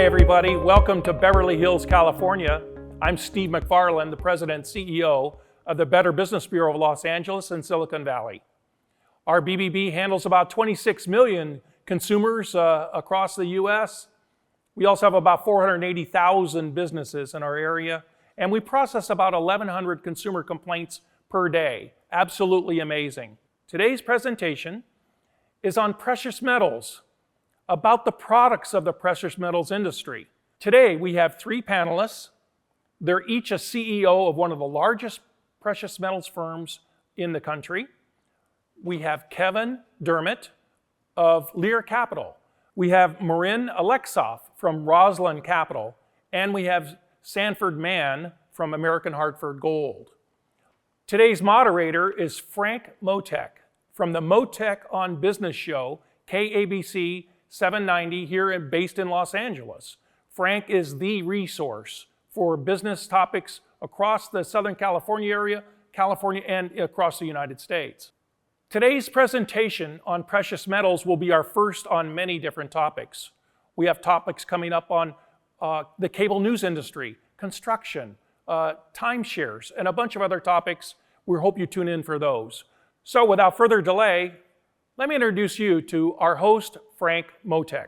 everybody. Welcome to Beverly Hills, California. I'm Steve McFarland, the President and CEO of the Better Business Bureau of Los Angeles and Silicon Valley. Our BBB handles about 26 million consumers across the U.S. We also have about 480,000 businesses in our area, and we process about 1,100 consumer complaints per day. Absolutely amazing. Today's presentation is on precious metals, about the products of the precious metals industry. Today, we have three panelists. They're each a CEO of one of the largest precious metals firms in the country. We have Kevin Demeritt of Lear Capital. We have Marin Aleksov from Rosland Capital. And we have Sanford Mann from American Hartford Gold. Today's moderator is Frank Mottek from the Mottek on Business show, KABC-AM here based in Los Angeles. Frank is the resource for business topics across the Southern California area, California, and across the United States. Today's presentation on precious metals will be our first on many different topics. We have topics coming up on the cable news industry, construction, timeshares, and a bunch of other topics. We hope you tune in for those. So without further delay, let me introduce you to our host, Frank Mottek.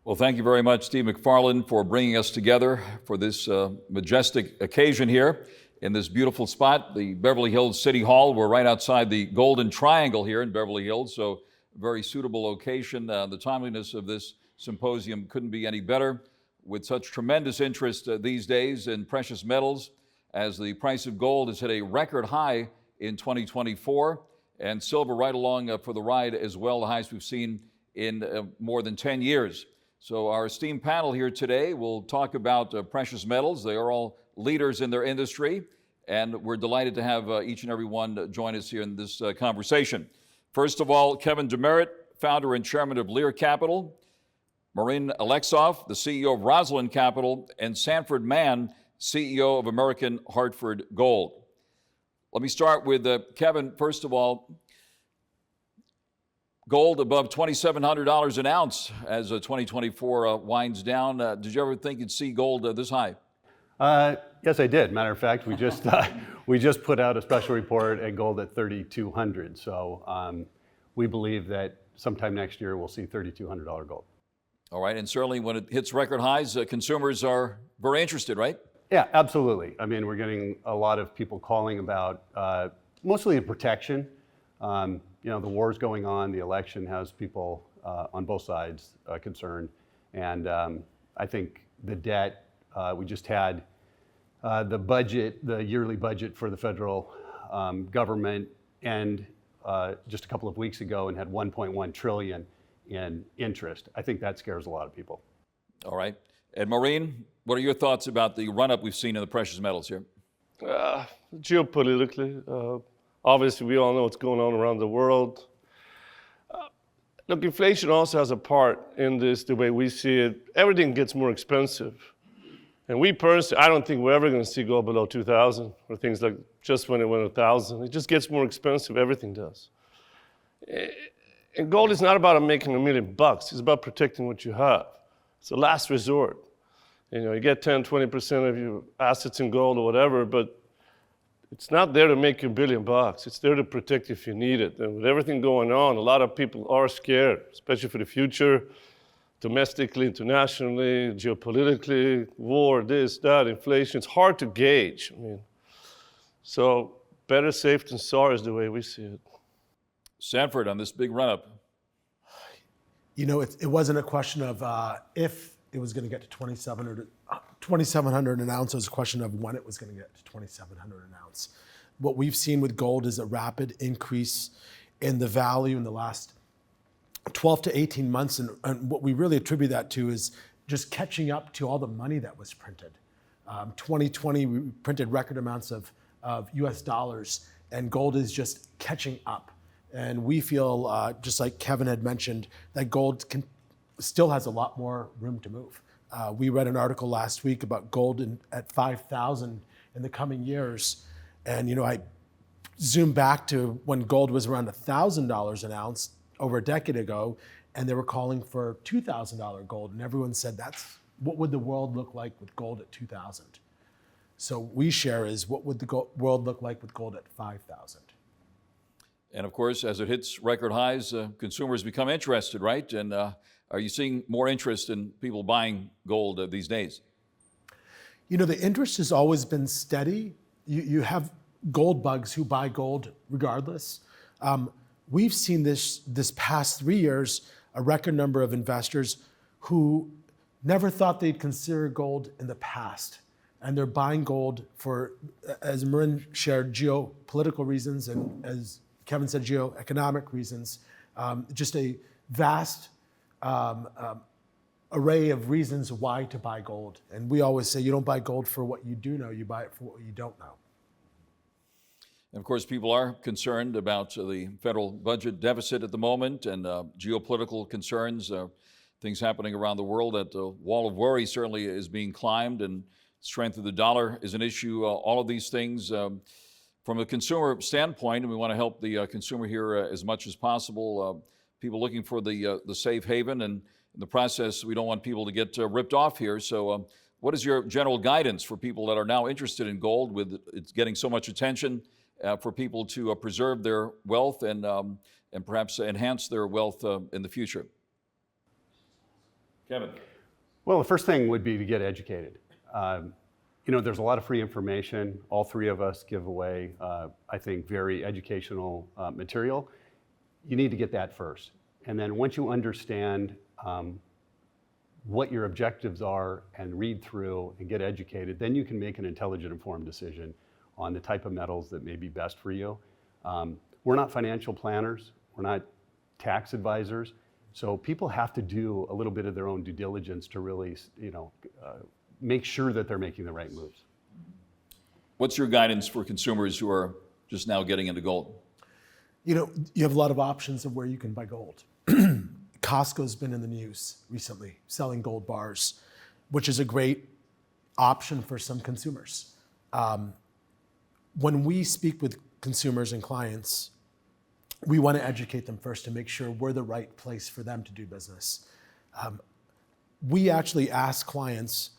Well, thank you very much, Steve McFarland, for bringing us together for this majestic occasion here in this beautiful spot, the Beverly Hills City Hall. We're right outside the Golden Triangle here in Beverly Hills, so a very suitable location. The timeliness of this symposium couldn't be any better, with such tremendous interest these days in precious metals, as the price of gold has hit a record high in 2024, and silver right along for the ride as well, the highest we've seen in more than 10 years. So our esteemed panel here today will talk about precious metals. They are all leaders in their industry, and we're delighted to have each and every one join us here in this conversation. First of all, Kevin Demeritt, founder and chairman of Lear Capital, Marin Aleksov, the CEO of Rosland Capital, and Sanford Mann, CEO of American Hartford Gold. Let me start with Kevin. First of all, gold above $2,700 an ounce as 2024 winds down. Did you ever think you'd see gold this high? Yes, I did. Matter of fact, we just put out a special report at gold at 3,200. So we believe that sometime next year we'll see $3,200 gold. All right, and certainly when it hits record highs, consumers are very interested, right? Yeah, absolutely. I mean, we're getting a lot of people calling about mostly the protection. You know, the war's going on, the election has people on both sides concerned. And I think the debt, we just had the budget, the yearly budget for the federal government end just a couple of weeks ago and had 1.1 trillion in interest. I think that scares a lot of people. All right. And Marin, what are your thoughts about the run-up we've seen in the precious metals here? Geopolitically, obviously we all know what's going on around the world. Look, inflation also has a part in this, the way we see it. Everything gets more expensive. And we personally, I don't think we're ever going to see gold below 2,000 or things like just when it went 1,000. It just gets more expensive, everything does. And gold is not about making $1 million. It's about protecting what you have. It's a last resort. You know, you get 10, 20% of your assets in gold or whatever, but it's not there to make you $1 billion. It's there to protect if you need it. And with everything going on, a lot of people are scared, especially for the future, domestically, internationally, geopolitically, war, this, that, inflation. It's hard to gauge. I mean, so better safe than sorry is the way we see it. Sanford, on this big run-up. You know, it wasn't a question of if it was going to get to 2,700 an ounce. It was a question of when it was going to get to 2,700 an ounce. What we've seen with gold is a rapid increase in the value in the last 12 to 18 months. And what we really attribute that to is just catching up to all the money that was printed. 2020, we printed record amounts of US dollars, and gold is just catching up. And we feel, just like Kevin had mentioned, that gold still has a lot more room to move. We read an article last week about gold at 5,000 in the coming years. And, you know, I zoomed back to when gold was around $1,000 an ounce over a decade ago, and they were calling for $2,000 gold. And everyone said, what would the world look like with gold at 2,000? So we share is what would the world look like with gold at 5,000? And of course, as it hits record highs, consumers become interested, right? And are you seeing more interest in people buying gold these days? You know, the interest has always been steady. You have gold bugs who buy gold regardless. We've seen this past 3 years, a record number of investors who never thought they'd consider gold in the past. And they're buying gold for, as Marin shared, geopolitical reasons, and as Kevin said, geoeconomic reasons. Just a vast array of reasons why to buy gold. And we always say you don't buy gold for what you do know, you buy it for what you don't know. And of course, people are concerned about the federal budget deficit at the moment and geopolitical concerns, things happening around the world. That the wall of worry certainly is being climbed, and strength of the dollar is an issue. All of these things, from a consumer standpoint, and we want to help the consumer here as much as possible. People looking for the safe haven, and in the process, we don't want people to get ripped off here. So what is your general guidance for people that are now interested in gold, with it's getting so much attention, for people to preserve their wealth and perhaps enhance their wealth in the future? Kevin. Well, the first thing would be to get educated. You know, there's a lot of free information. All three of us give away, I think, very educational material. You need to get that first. And then once you understand what your objectives are and read through and get educated, then you can make an intelligent, informed decision on the type of metals that may be best for you. We're not financial planners. We're not tax advisors. So people have to do a little bit of their own due diligence to really, you know, make sure that they're making the right moves. What's your guidance for consumers who are just now getting into gold? You know, you have a lot of options of where you can buy gold. Costco's been in the news recently, selling gold bars, which is a great option for some consumers. When we speak with consumers and clients, we want to educate them first to make sure we're the right place for them to do business. We actually ask clients,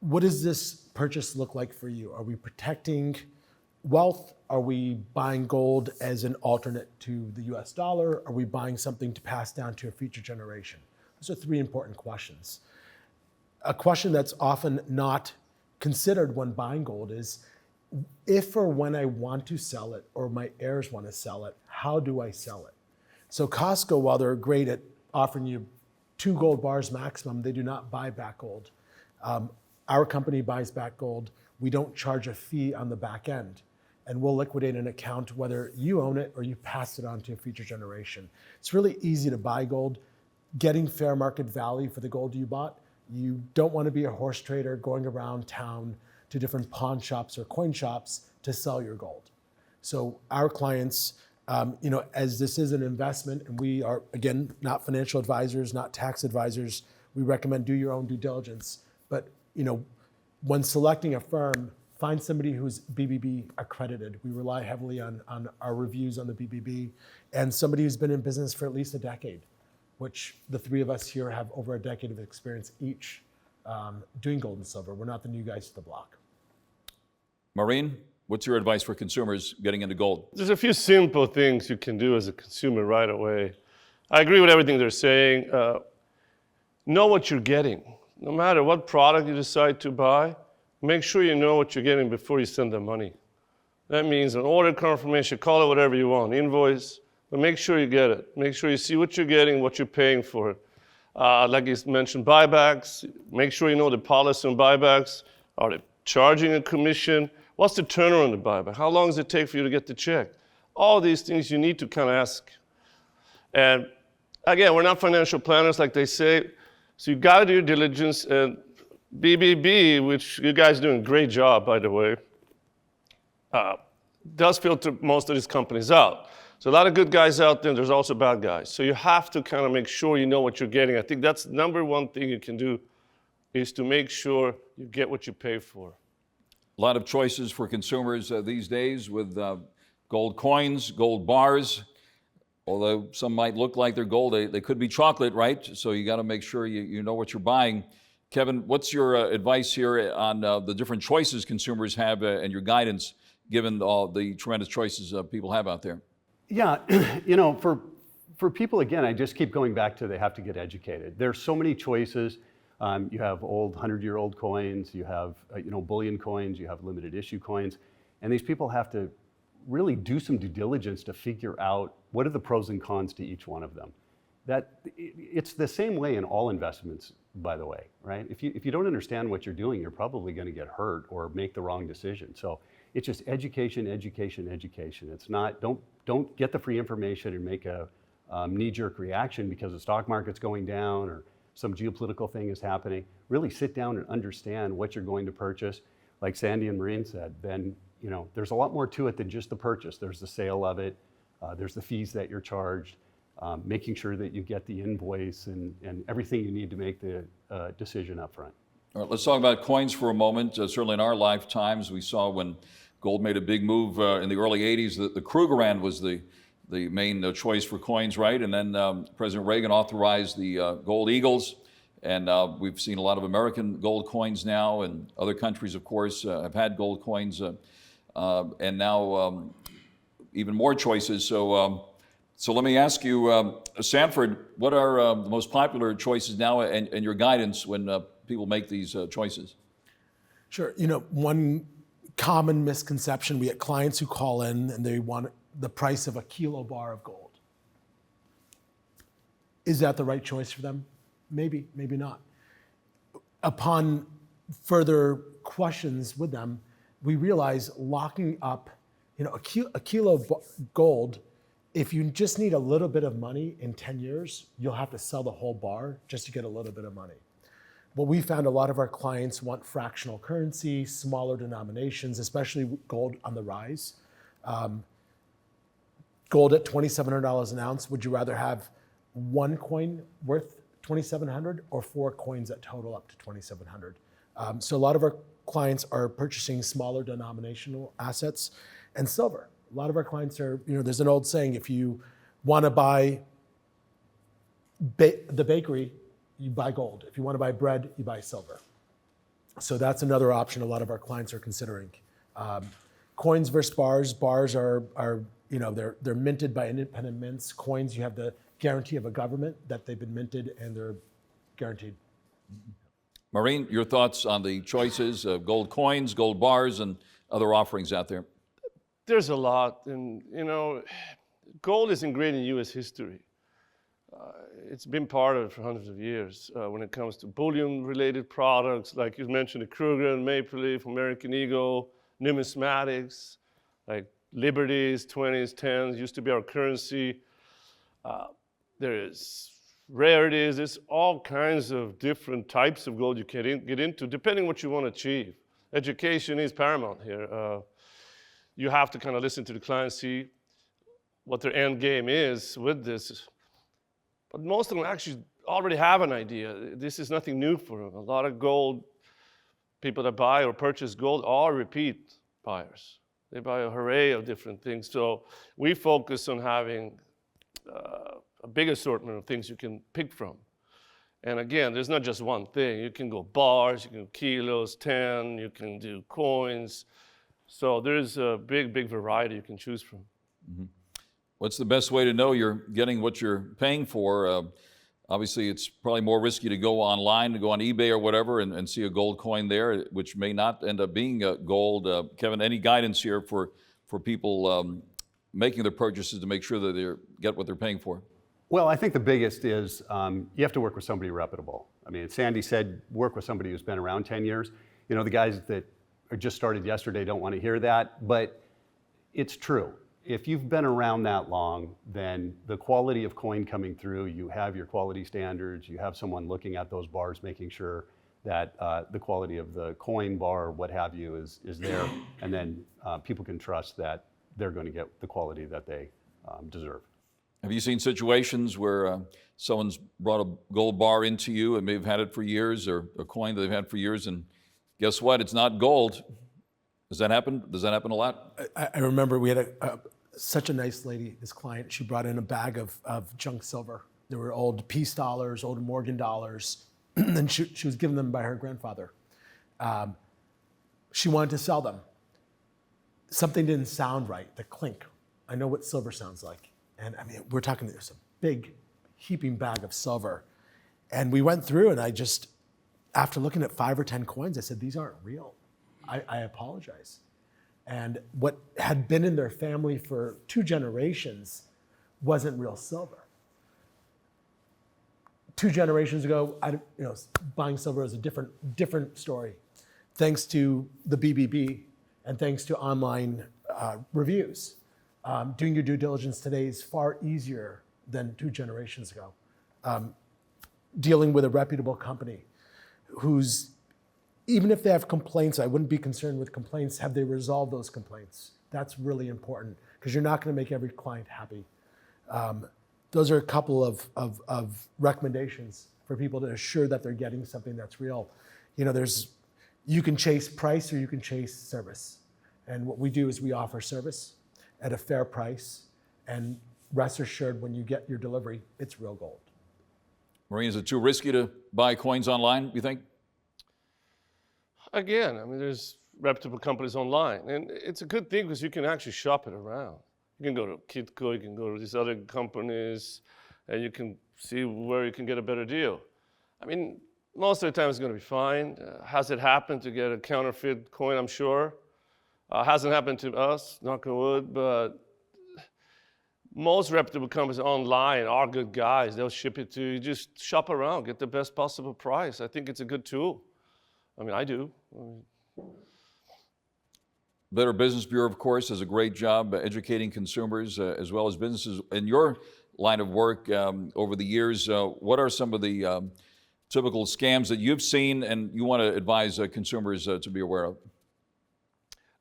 what does this purchase look like for you? Are we protecting wealth? Are we buying gold as an alternate to the US dollar? Are we buying something to pass down to a future generation? Those are three important questions. A question that's often not considered when buying gold is, if or when I want to sell it or my heirs want to sell it, how do I sell it? So Costco, while they're great at offering you 2 gold bars maximum, they do not buy back gold. Our company buys back gold. We don't charge a fee on the back end, and we'll liquidate an account whether you own it or you pass it on to a future generation. It's really easy to buy gold. Getting fair market value for the gold you bought, you don't want to be a horse trader going around town to different pawn shops or coin shops to sell your gold. So our clients, you know, as this is an investment, and we are, again, not financial advisors, not tax advisors, we recommend do your own due diligence. But, you know, when selecting a firm, find somebody who's BBB accredited. We rely heavily on our reviews on the BBB, and somebody who's been in business for at least a decade, which the three of us here have over a decade of experience each doing gold and silver. We're not the new guys to the block. Marin, what's your advice for consumers getting into gold? There's a few simple things you can do as a consumer right away. I agree with everything they're saying. Know what you're getting. No matter what product you decide to buy, make sure you know what you're getting before you send the money. That means an order confirmation, call it whatever you want, invoice, but make sure you get it. Make sure you see what you're getting, what you're paying for it. Like you mentioned, buybacks. Make sure you know the policy on buybacks. Are they charging a commission? What's the turnaround on the buyback? How long does it take for you to get the check? All these things you need to kind of ask. And again, we're not financial planners like they say, so you got to do your diligence. And BBB, which you guys are doing a great job, by the way, does filter most of these companies out. So a lot of good guys out there, there's also bad guys. So you have to kind of make sure you know what you're getting. I think that's the number one thing you can do, is to make sure you get what you pay for. A lot of choices for consumers these days with gold coins, gold bars. Although some might look like they're gold, they could be chocolate, right? So you got to make sure you know what you're buying. Kevin, what's your advice here on the different choices consumers have and your guidance given all the tremendous choices people have out there? Yeah, for people, again, I just keep going back to they have to get educated. There's so many choices. You have old 100-year-old coins, you have bullion coins, you have limited issue coins, and these people have to really do some due diligence to figure out what are the pros and cons to each one of them. It's the same way in all investments, by the way, right? If you don't understand what you're doing, you're probably going to get hurt or make the wrong decision. So it's just education, education, education. It's not, don't get the free information and make a knee-jerk reaction because the stock market's going down or some geopolitical thing is happening. Really sit down and understand what you're going to purchase. Like Sandy and Marin said, then there's a lot more to it than just the purchase. There's the sale of it, there's the fees that you're charged, making sure that you get the invoice and everything you need to make the decision up front. All right, let's talk about coins for a moment. Certainly in our lifetimes, we saw when gold made a big move in the early 80s, the Krugerrand was the main choice for coins, right? And then President Reagan authorized the gold eagles. And we've seen a lot of American gold coins now, and other countries, of course, have had gold coins. And now even more choices. So let me ask you, Sanford, what are the most popular choices now and your guidance when people make these choices? Sure. One common misconception, we get clients who call in and they want the price of a kilo bar of gold. Is that the right choice for them? Maybe, maybe not. Upon further questions with them, we realize locking up, a kilo of gold, if you just need a little bit of money in 10 years, you'll have to sell the whole bar just to get a little bit of money. What we found, a lot of our clients want fractional currency, smaller denominations, especially gold on the rise. Gold at $2,700 an ounce, would you rather have one coin worth $2,700 or 4 coins that total up to $2,700? So a lot of our clients are purchasing smaller denominational assets and silver. A lot of our clients are, there's an old saying, if you want to buy the bakery, you buy gold. If you want to buy bread, you buy silver. So that's another option a lot of our clients are considering. Coins versus bars. Bars are they're minted by independent mints. Coins, you have the guarantee of a government that they've been minted and they're guaranteed. Marin, your thoughts on the choices of gold coins, gold bars, and other offerings out there? There's a lot, and gold is ingrained in U.S. history. It's been part of it for hundreds of years when it comes to bullion-related products, like you mentioned, the Kruger, Maple Leaf, American Eagle, numismatics, like Liberties, 20s, 10s, used to be our currency. There is rarities, there's all kinds of different types of gold you can get into, depending what you want to achieve. Education is paramount here. You have to kind of listen to the client, see what their end game is with this. But most of them actually already have an idea. This is nothing new for them. A lot of gold, people that buy or purchase gold are repeat buyers. They buy a array of different things. So we focus on having a big assortment of things you can pick from. And again, there's not just one thing. You can go bars, you can go kilos, 10, you can do coins. So there's a big variety you can choose from. Mm-hmm. What's the best way to know you're getting what you're paying for? Obviously, it's probably more risky to go online, to go on eBay or whatever and see a gold coin there, which may not end up being gold. Kevin, any guidance here for people making their purchases to make sure that they get what they're paying for? Well, I think the biggest is you have to work with somebody reputable. I mean, Sandy said work with somebody who's been around 10 years. The guys that are just started yesterday don't want to hear that, but it's true. If you've been around that long, then the quality of coin coming through, you have your quality standards, you have someone looking at those bars, making sure that the quality of the coin bar, what have you, is there, and then people can trust that they're going to get the quality that they deserve. Have you seen situations where someone's brought a gold bar into you and they've had it for years, or a coin that they've had for years, and guess what? It's not gold. Does that happen? Does that happen a lot? I remember we had such a nice lady, this client. She brought in a bag of junk silver. There were old peace dollars, old Morgan dollars, and she was given them by her grandfather. She wanted to sell them. Something didn't sound right, the clink. I know what silver sounds like. And I mean, we're talking, there's a big heaping bag of silver. And we went through and I just, after looking at 5 or 10 coins, I said, these aren't real. I apologize. And what had been in their family for 2 generations wasn't real silver. 2 generations ago, buying silver was a different story. Thanks to the BBB and thanks to online reviews. Doing your due diligence today is far easier than 2 generations ago. Dealing with a reputable company who's, even if they have complaints, I wouldn't be concerned with complaints. Have they resolved those complaints? That's really important because you're not going to make every client happy. Those are a couple of recommendations for people to assure that they're getting something that's real. You can chase price or you can chase service. And what we do is we offer service at a fair price, and rest assured when you get your delivery, it's real gold. Marin, is it too risky to buy coins online, you think? Again, I mean, there's reputable companies online, and it's a good thing because you can actually shop it around. You can go to Kitco, you can go to these other companies, and you can see where you can get a better deal. I mean, most of the time it's going to be fine. Has it happened to get a counterfeit coin? I'm sure. Hasn't happened to us, knock on wood, but most reputable companies online are good guys. They'll ship it to you. Just shop around, get the best possible price. I think it's a good tool. I mean, I do. Better Business Bureau, of course, does a great job educating consumers as well as businesses. In your line of work over the years, what are some of the typical scams that you've seen and you want to advise consumers to be aware of?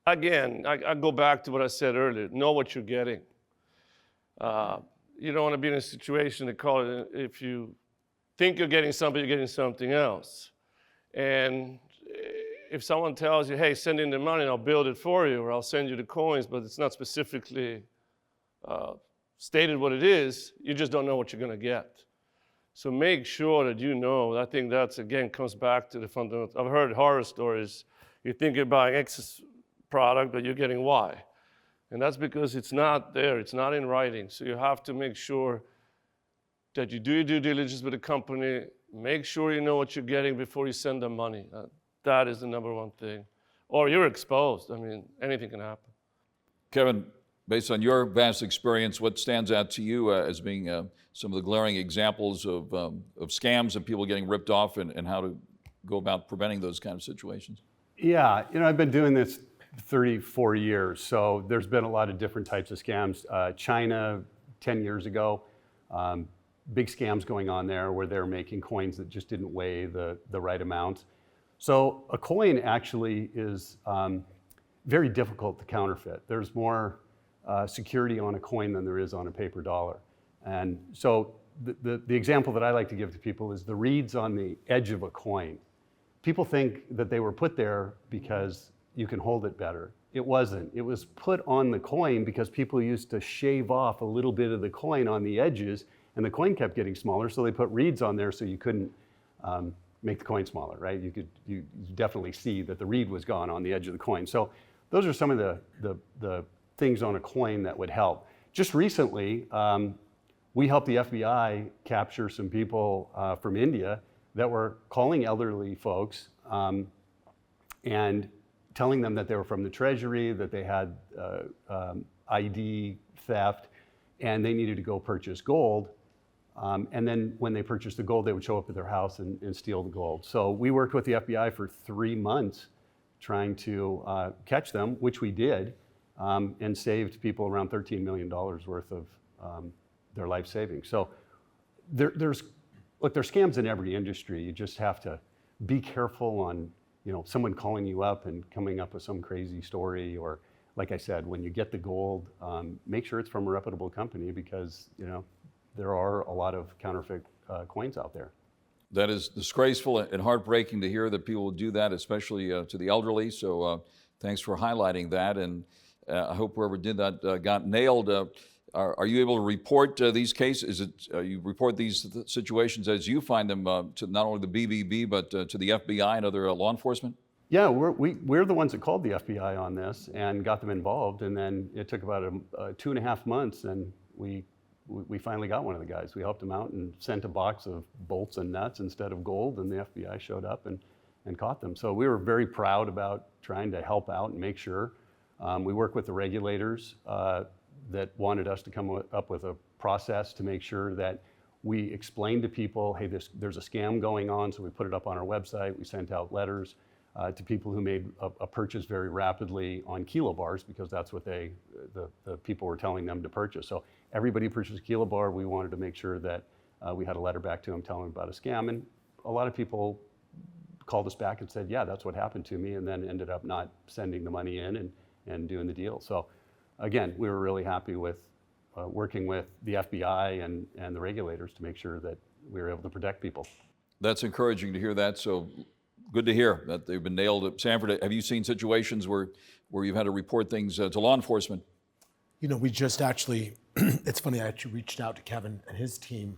Again, I go back to what I said earlier. Know what you're getting. You don't want to be in a situation, they call it, if you think you're getting something, you're getting something else. And if someone tells you, hey, send in the money and I'll build it for you, or I'll send you the coins, but it's not specifically stated what it is, you just don't know what you're going to get. So make sure that you know. I think that's, again, comes back to the fundamental. I've heard horror stories. You think you're buying X product, but you're getting Y. And that's because it's not there. It's not in writing. So you have to make sure that you do your due diligence with the company. Make sure you know what you're getting before you send them money. That is the number one thing. Or you're exposed. I mean, anything can happen. Kevin, based on your vast experience, what stands out to you as being some of the glaring examples of scams and people getting ripped off and how to go about preventing those kind of situations? Yeah, I've been doing this 34 years, so there's been a lot of different types of scams. China, 10 years ago, big scams going on there where they're making coins that just didn't weigh the right amount. So a coin actually is very difficult to counterfeit. There's more security on a coin than there is on a paper dollar. And so the example that I like to give to people is the reeds on the edge of a coin. People think that they were put there because you can hold it better. It wasn't. It was put on the coin because people used to shave off a little bit of the coin on the edges, and the coin kept getting smaller, so they put reeds on there so you couldn't make the coin smaller, right? You definitely see that the reed was gone on the edge of the coin. So those are some of the things on a coin that would help. Just recently, we helped the FBI capture some people from India that were calling elderly folks and telling them that they were from the Treasury, that they had ID theft, and they needed to go purchase gold. And then when they purchased the gold, they would show up at their house and steal the gold. So we worked with the FBI for 3 months trying to catch them, which we did, and saved people around $13 million worth of their life savings. So there's scams in every industry. You just have to be careful on someone calling you up and coming up with some crazy story, or like I said, when you get the gold, make sure it's from a reputable company because there are a lot of counterfeit coins out there. That is disgraceful and heartbreaking to hear that people will do that, especially to the elderly. So thanks for highlighting that, and I hope whoever did that got nailed. Are you able to report these cases? You report these situations as you find them to not only the BBB, but to the FBI and other law enforcement? Yeah, we're the ones that called the FBI on this and got them involved, and then it took about 2.5 months, and we finally got one of the guys. We helped him out and sent a box of bolts and nuts instead of gold, and the FBI showed up and caught them. So we were very proud about trying to help out and make sure. We work with the regulators that wanted us to come up with a process to make sure that we explained to people, hey, there's a scam going on, so we put it up on our website. We sent out letters to people who made a purchase very rapidly on kilobars, because that's what the people were telling them to purchase. So everybody purchased a kilobar. We wanted to make sure that we had a letter back to them telling them about a scam. And a lot of people called us back and said, yeah, that's what happened to me, and then ended up not sending the money in and doing the deal. So again, we were really happy with working with the FBI and the regulators to make sure that we were able to protect people. That's encouraging to hear that. So good to hear that they've been nailed at Sanford. Have you seen situations where you've had to report things to law enforcement? You know, we just actually, it's funny, I actually reached out to Kevin and his team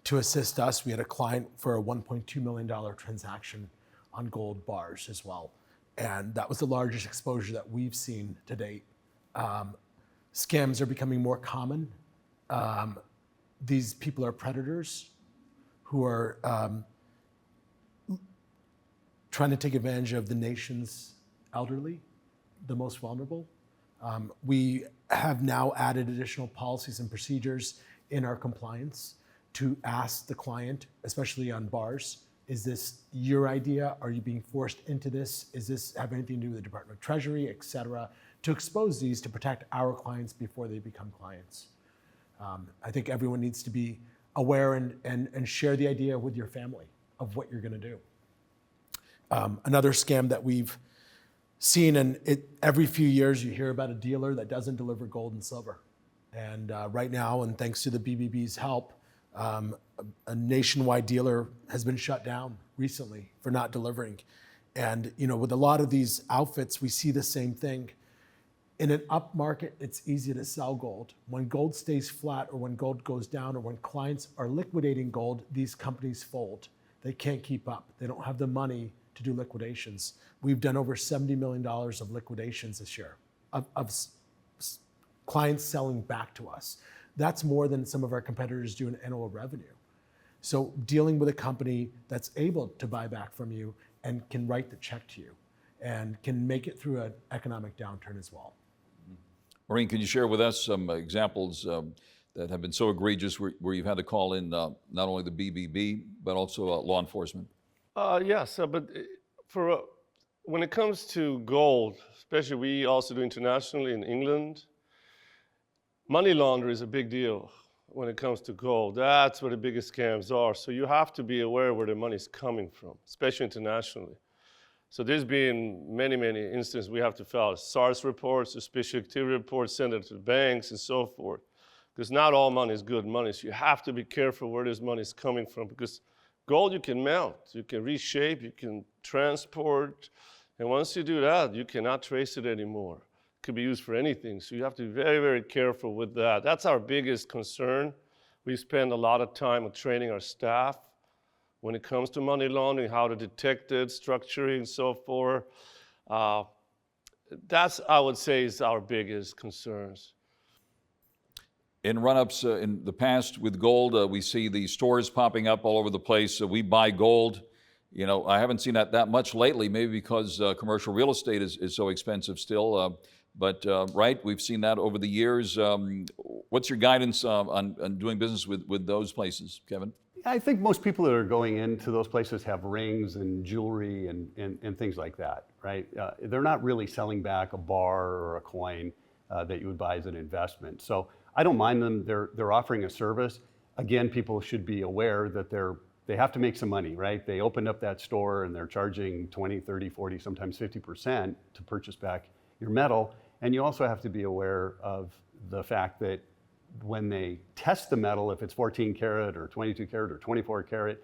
to assist us. We had a client for a $1.2 million transaction on gold bars as well. And that was the largest exposure that we've seen to date. Scams are becoming more common. These people are predators who are trying to take advantage of the nation's elderly, the most vulnerable. We have now added additional policies and procedures in our compliance to ask the client, especially on bars, is this your idea? Are you being forced into this? Is this have anything to do with the Department of Treasury, et cetera, to expose these to protect our clients before they become clients. I think everyone needs to be aware and share the idea with your family of what you're gonna do. Another scam that we've seen, and every few years you hear about a dealer that doesn't deliver gold and silver. And right now, and thanks to the BBB's help, a nationwide dealer has been shut down recently for not delivering. And you know, with a lot of these outfits, we see the same thing. In an up market, it's easy to sell gold. When gold stays flat, or when gold goes down, or when clients are liquidating gold, these companies fold. They can't keep up. They don't have the money to do liquidations. We've done over $70 million of liquidations this year, of clients selling back to us. That's more than some of our competitors do in annual revenue. So dealing with a company that's able to buy back from you and can write the check to you and can make it through an economic downturn as well. Marin, can you share with us some examples that have been so egregious where you've had to call in not only the BBB, but also law enforcement? Yes, but when it comes to gold, especially we also do internationally in England, money laundering is a big deal when it comes to gold. That's where the biggest scams are. So you have to be aware where the money is coming from, especially internationally. So there's been many, many instances we have to file SARS reports, suspicious activity reports, send it to the banks and so forth. Because not all money is good money. So you have to be careful where this money is coming from, because gold you can melt, you can reshape, you can transport. And once you do that, you cannot trace it anymore. It could be used for anything. So you have to be very, very careful with that. That's our biggest concern. We spend a lot of time on training our staff when it comes to money laundering, how to detect it, structuring, and so forth. That's, I would say, is our biggest concerns. In run-ups in the past with gold, we see the stores popping up all over the place. We buy gold. You know, I haven't seen that much lately, maybe because commercial real estate is so expensive still. But right, we've seen that over the years. What's your guidance on doing business with those places, Kevin? I think most people that are going into those places have rings and jewelry and things like that, right? They're not really selling back a bar or a coin that you would buy as an investment. So I don't mind them. They're offering a service. Again, people should be aware that they have to make some money, right? They opened up that store and they're charging 20, 30, 40, sometimes 50% to purchase back your metal. And you also have to be aware of the fact that when they test the metal, if it's 14 karat or 22 karat or 24 karat,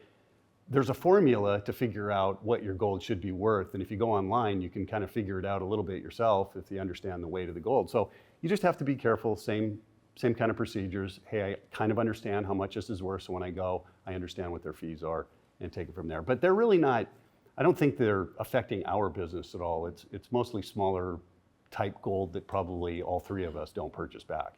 there's a formula to figure out what your gold should be worth. And if you go online, you can kind of figure it out a little bit yourself if you understand the weight of the gold. So you just have to be careful. Same same kind of procedures. Hey, I kind of understand how much this is worth, so when I go, I understand what their fees are and take it from there. But they're really not, I don't think they're affecting our business at all. It's mostly smaller type gold that probably all three of us don't purchase back.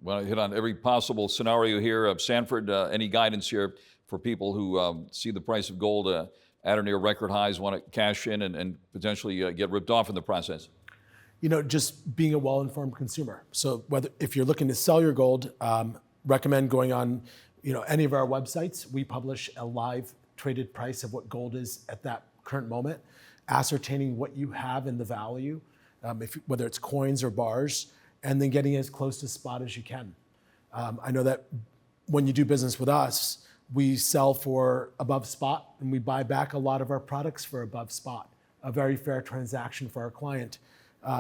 Well, I hit on every possible scenario here. Sanford, any guidance here for people who see the price of gold at or near record highs, want to cash in and potentially get ripped off in the process? Just being a well-informed consumer. So if you're looking to sell your gold, recommend going on, any of our websites. We publish a live traded price of what gold is at that current moment, ascertaining what you have in the value, whether it's coins or bars, and then getting as close to spot as you can. I know that when you do business with us, we sell for above spot, and we buy back a lot of our products for above spot. A very fair transaction for our client.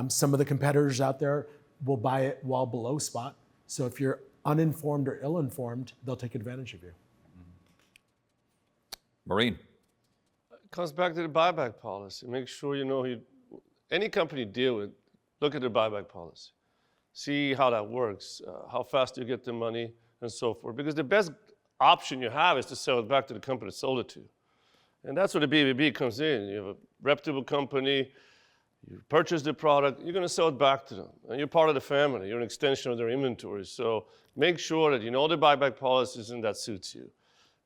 Some of the competitors out there will buy it well below spot. So if you're uninformed or ill-informed, they'll take advantage of you. Marin. It comes back to the buyback policy. Make sure you know any company you deal with, look at their buyback policy. See how that works, how fast you get the money, and so forth. Because the best option you have is to sell it back to the company that sold it to. And that's where the BBB comes in. You have a reputable company, you purchase the product, you're going to sell it back to them. And you're part of the family. You're an extension of their inventory. So make sure that you know the buyback policies and that suits you.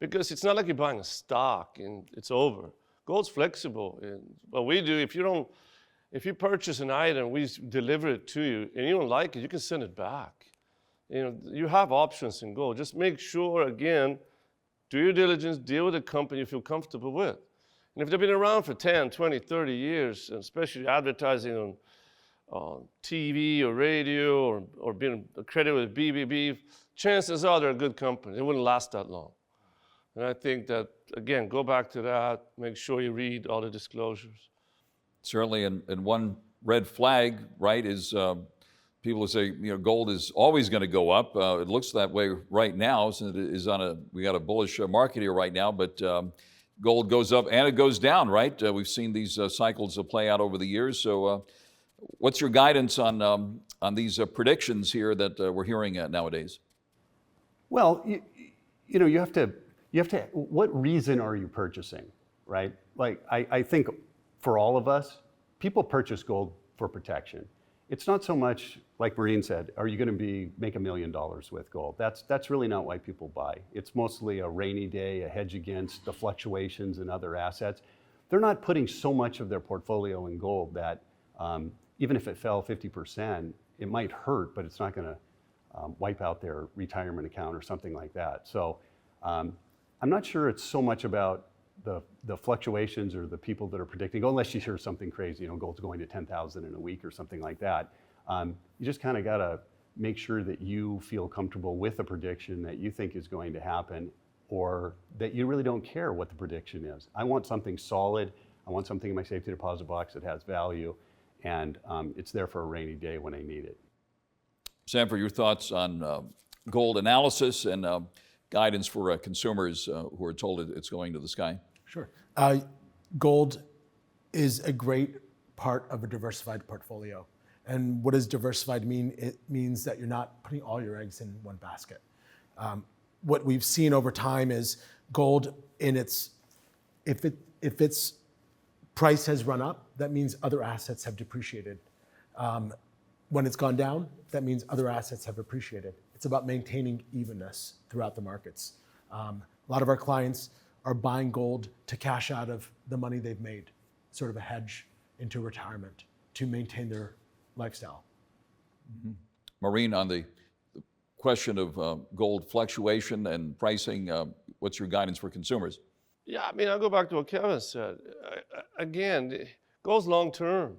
Because it's not like you're buying a stock and it's over. Gold's flexible. And what we do, if you purchase an item, we deliver it to you, and you don't like it, you can send it back. You have options in gold. Just make sure, again, do your diligence, deal with a company you feel comfortable with. And if they've been around for 10, 20, 30 years, and especially advertising on TV or radio or being accredited with BBB, chances are they're a good company. They wouldn't last that long. And I think that, again, go back to that, make sure you read all the disclosures. Certainly, and one red flag, right, is people who say, gold is always going to go up. It looks that way right now, since it is we got a bullish market here right now, but gold goes up and it goes down, right? We've seen these cycles play out over the years. So what's your guidance on these predictions here that we're hearing nowadays? Well, you have to, what reason are you purchasing, right? Like, I think for all of us, people purchase gold for protection. It's not so much, like Marin said, are you going to make $1 million with gold? That's really not why people buy. It's mostly a rainy day, a hedge against the fluctuations in other assets. They're not putting so much of their portfolio in gold that even if it fell 50%, it might hurt, but it's not going to wipe out their retirement account or something like that. So I'm not sure it's so much about the fluctuations or the people that are predicting, unless you hear something crazy, gold's going to 10,000 in a week or something like that. You just kind of got to make sure that you feel comfortable with a prediction that you think is going to happen, or that you really don't care what the prediction is. I want something solid. I want something in my safety deposit box that has value, and it's there for a rainy day when I need it. Sanford, your thoughts on gold analysis and guidance for consumers who are told it's going to the sky? Sure. Gold is a great part of a diversified portfolio. And what does diversified mean? It means that you're not putting all your eggs in one basket. What we've seen over time is gold if its price has run up, that means other assets have depreciated. When it's gone down, that means other assets have appreciated. It's about maintaining evenness throughout the markets. A lot of our clients are buying gold to cash out of the money they've made, sort of a hedge into retirement to maintain their lifestyle. Mm-hmm. Marin, on the question of gold fluctuation and pricing, what's your guidance for consumers? Yeah, I'll go back to what Kevin said. Again, gold's long term.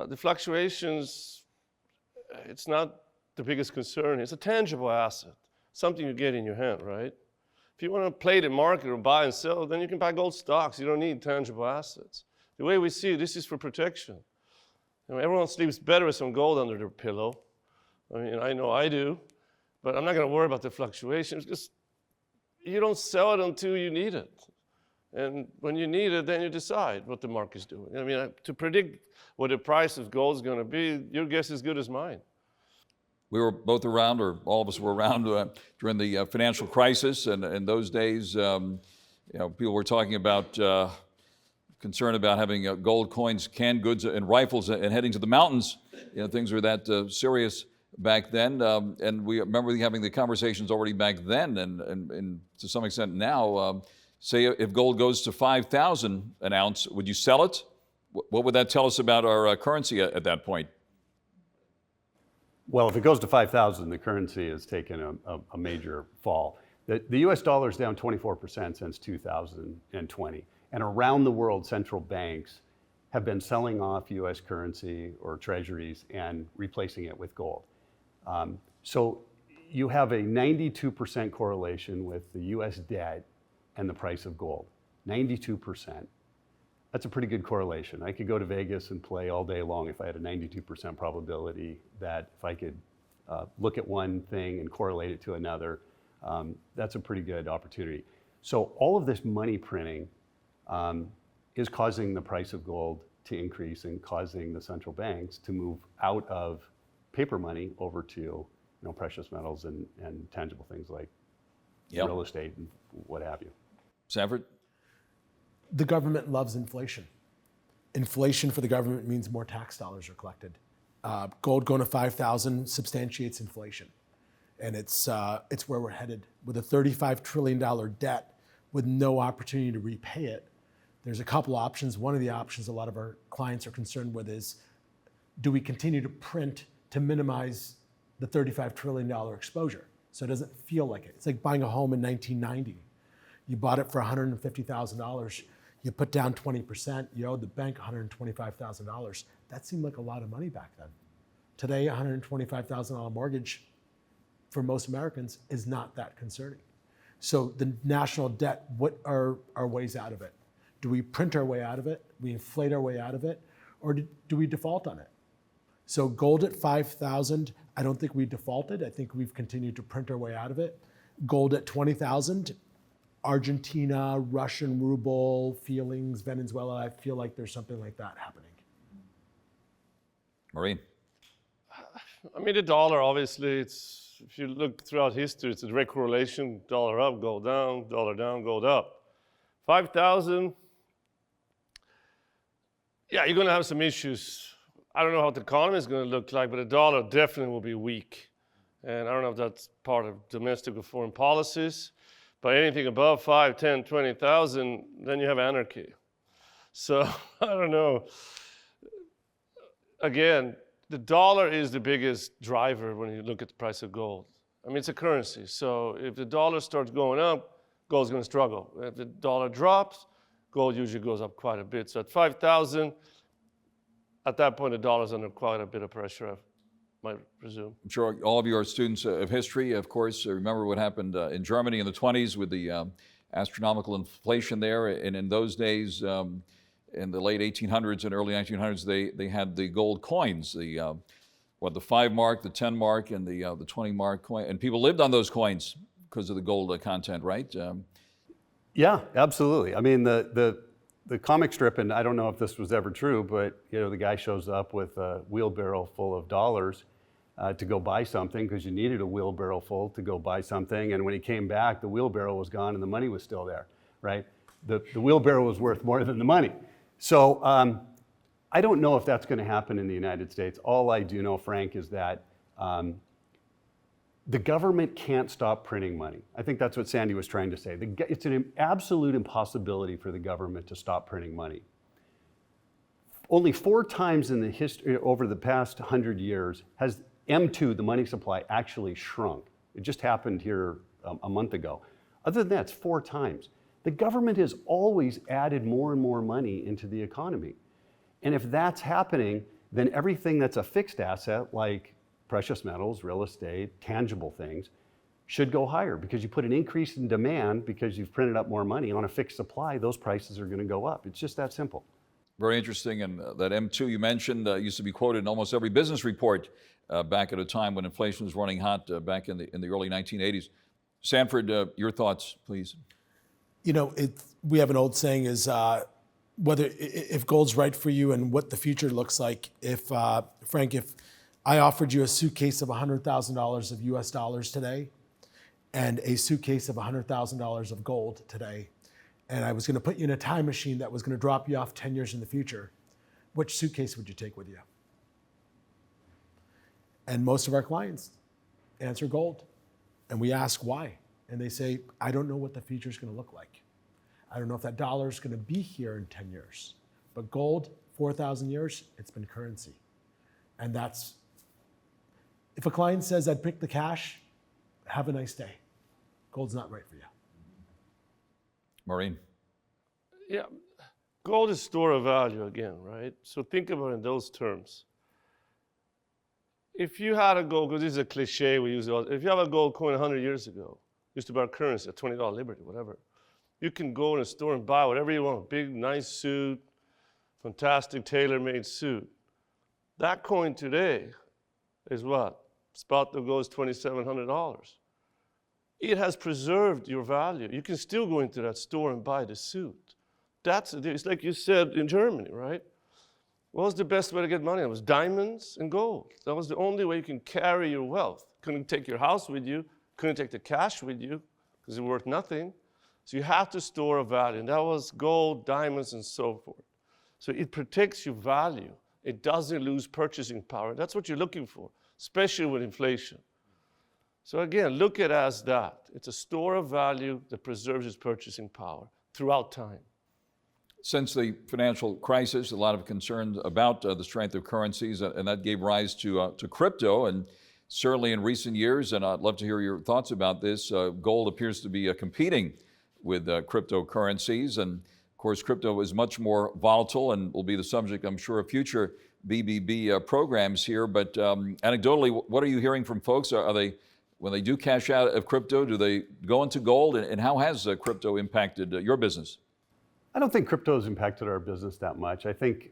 The fluctuations, it's not the biggest concern. It's a tangible asset, something you get in your hand, right? If you want to play the market or buy and sell, then you can buy gold stocks. You don't need tangible assets. The way we see it, this is for protection. Everyone sleeps better with some gold under their pillow. I know I do, but I'm not going to worry about the fluctuations because you don't sell it until you need it. And when you need it, then you decide what the market's doing. To predict what the price of gold is going to be, your guess is as good as mine. we were both around, or all of us were around during the financial crisis, and in those days, people were talking about concern about having gold coins, canned goods, and rifles, and heading to the mountains. Things were that serious back then, and we remember having the conversations already back then, and to some extent now. Say if gold goes to 5,000 an ounce, would you sell it? What would that tell us about our currency at that point? Well, if it goes to 5,000, the currency has taken a major fall. The US dollar is down 24% since 2020. And around the world, central banks have been selling off US currency or treasuries and replacing it with gold. So you have a 92% correlation with the US debt and the price of gold. 92%. That's a pretty good correlation. I could go to Vegas and play all day long if I had a 92% probability that if I could look at one thing and correlate it to another, that's a pretty good opportunity. So all of this money printing is causing the price of gold to increase and causing the central banks to move out of paper money over to precious metals and tangible things like real estate and what have you. Sanford? The government loves inflation. Inflation for the government means more tax dollars are collected. Gold going to 5,000 substantiates inflation. And it's where we're headed. With a $35 trillion debt with no opportunity to repay it, there's a couple options. One of the options a lot of our clients are concerned with is, do we continue to print to minimize the $35 trillion exposure so it doesn't feel like it? It's like buying a home in 1990. You bought it for $150,000. You put down 20%. You owed the bank $125,000. That seemed like a lot of money back then. Today, a $125,000 mortgage for most Americans is not that concerning. So the national debt, what are our ways out of it? Do we print our way out of it? We inflate our way out of it? Or do we default on it? So gold at 5,000, I don't think we defaulted. I think we've continued to print our way out of it. Gold at 20,000, Argentina, Russian ruble, feelings, Venezuela, I feel like there's something like that happening. Marin? I mean, the dollar, obviously, if you look throughout history, it's a direct correlation, dollar up, gold down, gold up. 5,000, yeah, you're going to have some issues. I don't know how the economy is going to look like, but the dollar definitely will be weak. And I don't know if that's part of domestic or foreign policies. But anything above 5, 10, 20,000, then you have anarchy. So I don't know. Again, the dollar is the biggest driver when you look at the price of gold. I mean, it's a currency. So if the dollar starts going up, gold's going to struggle. If the dollar drops, gold usually goes up quite a bit. So at 5,000, at that point, the dollar's under quite a bit of pressure, I might presume. I'm sure all of you are students of history, of course. Remember what happened in Germany in the 20s with the astronomical inflation there. And in those days, in the late 1800s and early 1900s, they had the gold coins, the 5 mark, the 10 mark, and the 20 mark coin. And people lived on those coins because of the gold content, right? Yeah, absolutely. I mean, the comic strip, and I don't know if this was ever true, but the guy shows up with a wheelbarrow full of dollars to go buy something because you needed a wheelbarrow full to go buy something. And when he came back, the wheelbarrow was gone and the money was still there, right? The wheelbarrow was worth more than the money. So I don't know if that's going to happen in the United States. All I do know, Frank, is that the government can't stop printing money. I think that's what Sandy was trying to say. It's an absolute impossibility for the government to stop printing money. Only 4 times in the history, over the past 100 years, has M2, the money supply, actually shrunk. It just happened here a month ago. Other than that, it's 4 times. The government has always added more and more money into the economy. And if that's happening, then everything that's a fixed asset, like precious metals, real estate, tangible things, should go higher because you put an increase in demand because you've printed up more money on a fixed supply, those prices are going to go up. It's just that simple. Very interesting. And that M2 you mentioned used to be quoted in almost every business report back at a time when inflation was running hot back in the early 1980s. Sanford, your thoughts, please. We have an old saying is if gold's right for you and what the future looks like. Frank, if I offered you a suitcase of $100,000 of US dollars today and a suitcase of $100,000 of gold today, and I was going to put you in a time machine that was going to drop you off 10 years in the future. Which suitcase would you take with you? And most of our clients answer gold. And we ask why. And they say, I don't know what the future is going to look like. I don't know if that dollar is going to be here in 10 years. But gold, 4,000 years, it's been currency. And that's, if a client says, I'd pick the cash, have a nice day. Gold's not right for you. Marin. Yeah, gold is store of value again, right? So think about it in those terms. If you had a gold, because this is a cliche we use, if you have a gold coin 100 years ago, used to buy currency, a $20 Liberty, whatever, you can go in a store and buy whatever you want, big, nice suit, fantastic tailor-made suit. That coin today is what? Spot that goes $2,700. It has preserved your value. You can still go into that store and buy the suit. It's like you said in Germany, right? What was the best way to get money? It was diamonds and gold. That was the only way you can carry your wealth. Couldn't take your house with you, couldn't take the cash with you, because it worth nothing. So you have to store a value, and that was gold, diamonds, and so forth. So it protects your value. It doesn't lose purchasing power. That's what you're looking for, especially with inflation. So again, look at it as that. It's a store of value that preserves its purchasing power throughout time. Since the financial crisis, a lot of concerns about the strength of currencies, and that gave rise to crypto. And certainly in recent years, and I'd love to hear your thoughts about this, gold appears to be competing with cryptocurrencies. And of course, crypto is much more volatile and will be the subject, I'm sure, of future BBB programs here. But anecdotally, what are you hearing from folks? Are they, when they do cash out of crypto, do they go into gold? And how has crypto impacted your business? I don't think crypto has impacted our business that much. I think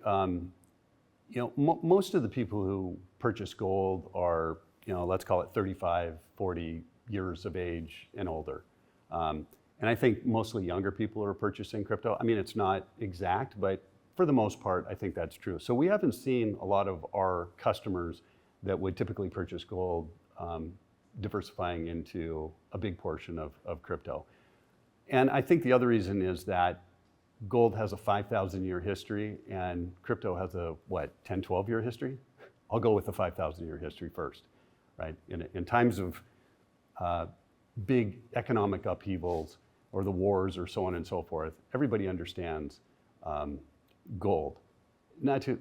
most of the people who purchase gold are, let's call it 35, 40 years of age and older. And I think mostly younger people are purchasing crypto. I mean, it's not exact, but for the most part, I think that's true. So we haven't seen a lot of our customers that would typically purchase gold diversifying into a big portion of crypto. And I think the other reason is that gold has a 5,000-year history and crypto has a, 10, 12-year history? I'll go with the 5,000-year history first, right? In times of big economic upheavals or the wars or so on and so forth, everybody understands gold. Not to,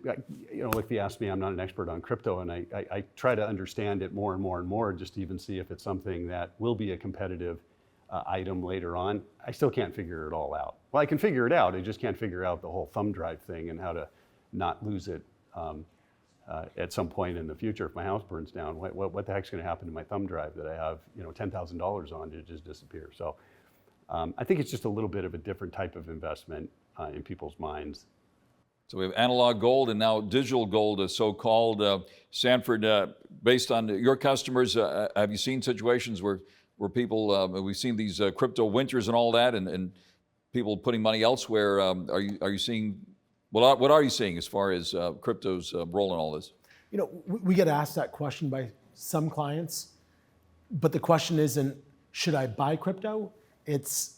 if you ask me, I'm not an expert on crypto, and I try to understand it more and more and more just to even see if it's something that will be a competitive item later on. I still can't figure it all out. Well, I can figure it out, I just can't figure out the whole thumb drive thing and how to not lose it at some point in the future. If my house burns down, what the heck's gonna happen to my thumb drive that I have $10,000 on to just disappear? So I think it's just a little bit of a different type of investment in people's minds. So we have analog gold and now digital gold, so-called. Sanford, based on your customers, have you seen situations where people, we've seen these crypto winters and all that, and people putting money elsewhere? Are you seeing, what are you seeing as far as crypto's role in all this? We get asked that question by some clients, but the question isn't, should I buy crypto? It's,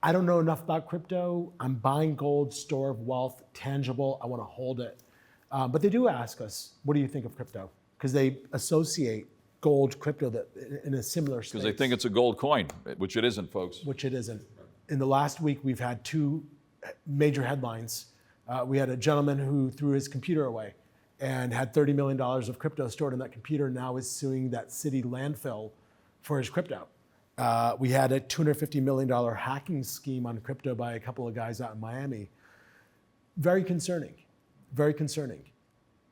I don't know enough about crypto. I'm buying gold, store of wealth, tangible. I want to hold it. But they do ask us, what do you think of crypto? Because they associate gold, crypto that in a similar space. Because they think it's a gold coin, which it isn't, folks. Which it isn't. In the last week, we've had two major headlines. We had a gentleman who threw his computer away and had $30 million of crypto stored in that computer, now is suing that city landfill for his crypto. We had a $250 million hacking scheme on crypto by a couple of guys out in Miami. Very concerning, very concerning.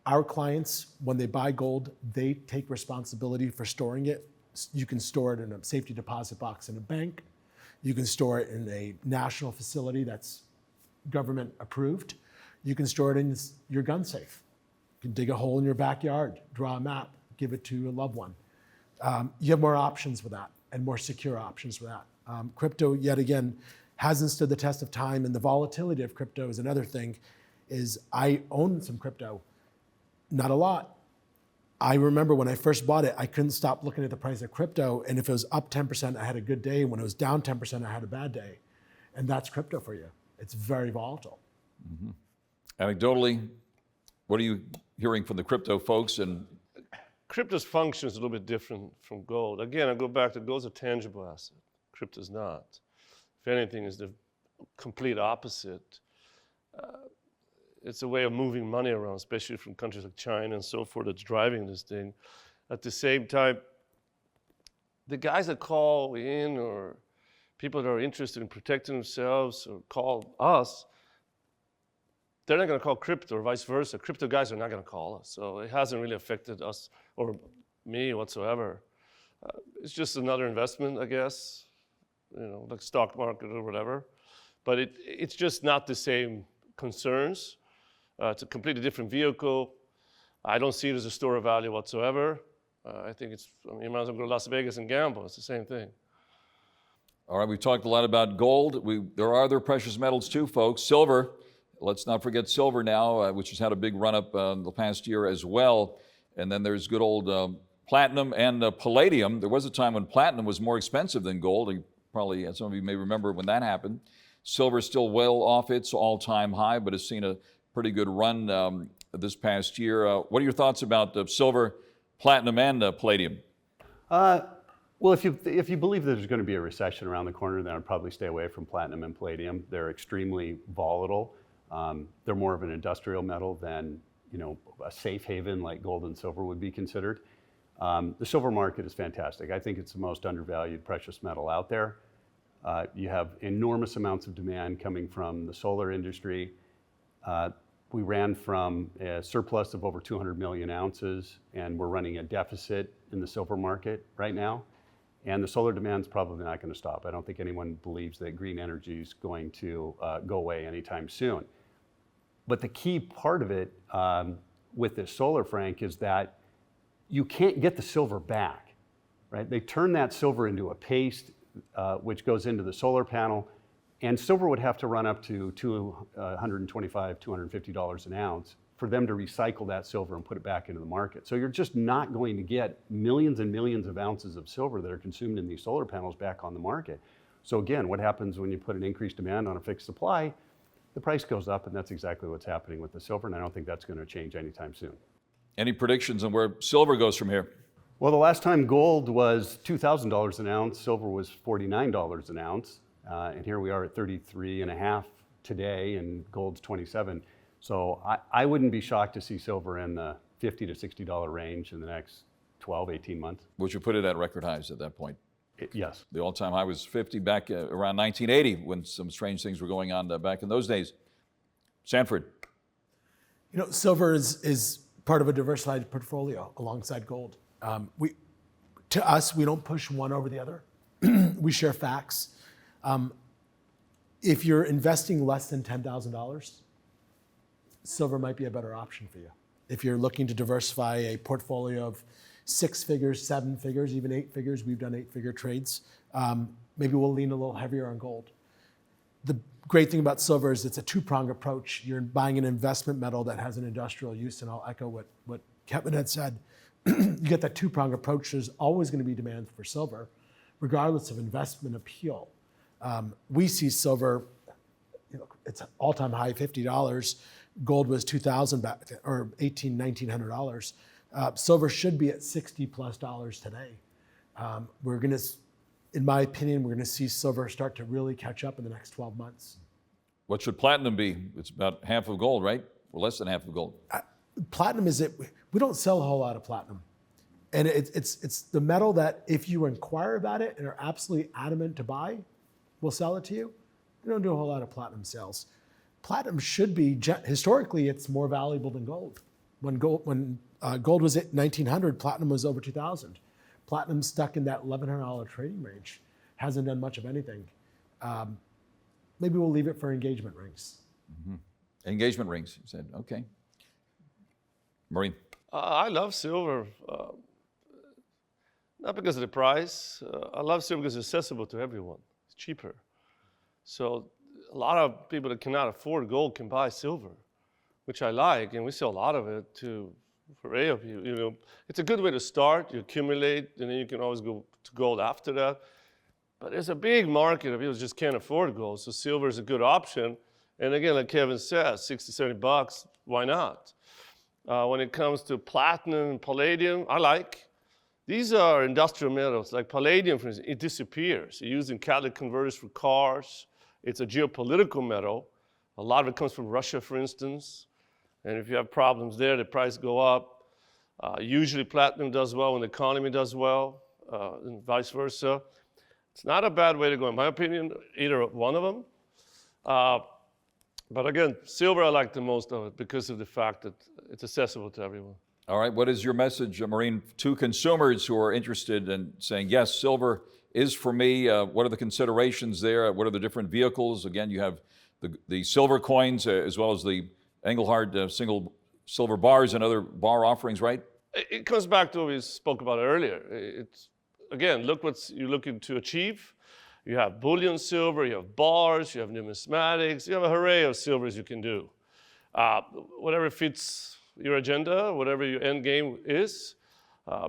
Our clients, when they buy gold, they take responsibility for storing it. You can store it in a safety deposit box in a bank. You can store it in a national facility that's government approved. You can store it in your gun safe. You can dig a hole in your backyard, draw a map, give it to a loved one. You have more options with that and more secure options with that. Crypto, yet again, hasn't stood the test of time, and the volatility of crypto is another thing. I own some crypto. Not a lot. I remember when I first bought it, I couldn't stop looking at the price of crypto. And if it was up 10%, I had a good day. When it was down 10%, I had a bad day. And that's crypto for you. It's very volatile. Anecdotally, what are you hearing from the crypto folks? And Crypto's function is a little bit different from gold. Again, I go back to gold's a tangible asset. Crypto's not. If anything, it's the complete opposite. It's a way of moving money around, especially from countries like China and so forth that's driving this thing. At the same time, the guys that call in or people that are interested in protecting themselves or call us, they're not going to call crypto or vice versa. Crypto guys are not going to call us. So it hasn't really affected us or me whatsoever. It's just another investment, I guess, like stock market or whatever. But it's just not the same concerns. It's a completely different vehicle. I don't see it as a store of value whatsoever. I think you might as well go to Las Vegas and gamble. It's the same thing. all right, we've talked a lot about gold. There are other precious metals too, folks. Silver, let's not forget silver now, which has had a big run up the past year as well. And then there's good old platinum and palladium. There was a time when platinum was more expensive than gold. Probably some of you may remember when that happened. Silver is still well off its all-time high, but has seen a pretty good run this past year. What are your thoughts about silver, platinum, and palladium? Well, if you believe that there's going to be a recession around the corner, then I'd probably stay away from platinum and palladium. They're extremely volatile. They're more of an industrial metal than a safe haven like gold and silver would be considered. The silver market is fantastic. I think it's the most undervalued precious metal out there. You have enormous amounts of demand coming from the solar industry. We ran from a surplus of over 200 million ounces, and we're running a deficit in the silver market right now. And the solar demand is probably not going to stop. I don't think anyone believes that green energy is going to go away anytime soon. But the key part of it with this solar, Frank, is that you can't get the silver back, right? They turn that silver into a paste, which goes into the solar panel, and silver would have to run up to $225, $250 an ounce for them to recycle that silver and put it back into the market. So you're just not going to get millions and millions of ounces of silver that are consumed in these solar panels back on the market. So again, what happens when you put an increased demand on a fixed supply? The price goes up, and that's exactly what's happening with the silver, and I don't think that's going to change anytime soon. Any predictions on where silver goes from here? Well, the last time gold was $2,000 an ounce, silver was $49 an ounce, and here we are at 33.5 today, and gold's 27. So I wouldn't be shocked to see silver in the $50 to $60 range in the next 12, 18 months. Which would put it at record highs at that point. Yes. The all-time high was 50 back around 1980 when some strange things were going on back in those days. Sanford. Silver is part of a diversified portfolio alongside gold. To us, we don't push one over the other. We share facts. If you're investing less than $10,000, silver might be a better option for you. If you're looking to diversify a portfolio of 6 figures, 7 figures, even 8 figures, we've done 8-figure trades, maybe we'll lean a little heavier on gold. The great thing about silver is it's a two-pronged approach. You're buying an investment metal that has an industrial use, and I'll echo what Kevin had said. You get that two-pronged approach. There's always going to be demand for silver, regardless of investment appeal. We see silver, it's an all-time high, $50. Gold was $2,000 back, or $1,800, $1,900. Silver should be at $60+ today. We're going to, in my opinion, we're going to see silver start to really catch up in the next 12 months. What should platinum be? It's about half of gold, right? Or less than half of gold. Platinum is it. We don't sell a whole lot of platinum. And it's the metal that if you inquire about it and are absolutely adamant to buy, we'll sell it to you. We don't do a whole lot of platinum sales. Platinum should be, historically, it's more valuable than gold. When gold was at 1900, platinum was over 2000. Platinum's stuck in that $1,100 trading range. Hasn't done much of anything. Maybe we'll leave it for engagement rings. Mm-hmm. Engagement rings, you said. Okay. Marin. I love silver, not because of the price. I love silver because it's accessible to everyone. It's cheaper. So a lot of people that cannot afford gold can buy silver, which I like, and we sell a lot of it to for any of you, it's a good way to start. You accumulate, and then you can always go to gold after that. But there's a big market of people who just can't afford gold, so silver is a good option. And again, like Kevin says, $60, $70, why not? When it comes to platinum and palladium, I like. These are industrial metals, like palladium, for instance, it disappears. It's used in catalytic converters for cars. It's a geopolitical metal. A lot of it comes from Russia, for instance. And if you have problems there, the price go up. Usually platinum does well when the economy does well, and vice versa. It's not a bad way to go, in my opinion, either one of them. But again, silver I like the most of it because of the fact that it's accessible to everyone. All right, what is your message, Marin, to consumers who are interested in saying, yes, silver is for me? What are the considerations there? What are the different vehicles? Again, you have the silver coins as well as the Engelhard single silver bars and other bar offerings, right? It comes back to what we spoke about earlier. It's, again, look what you're looking to achieve. You have bullion silver, you have bars, you have numismatics, you have an array of silvers you can do. Whatever fits your agenda, whatever your end game is,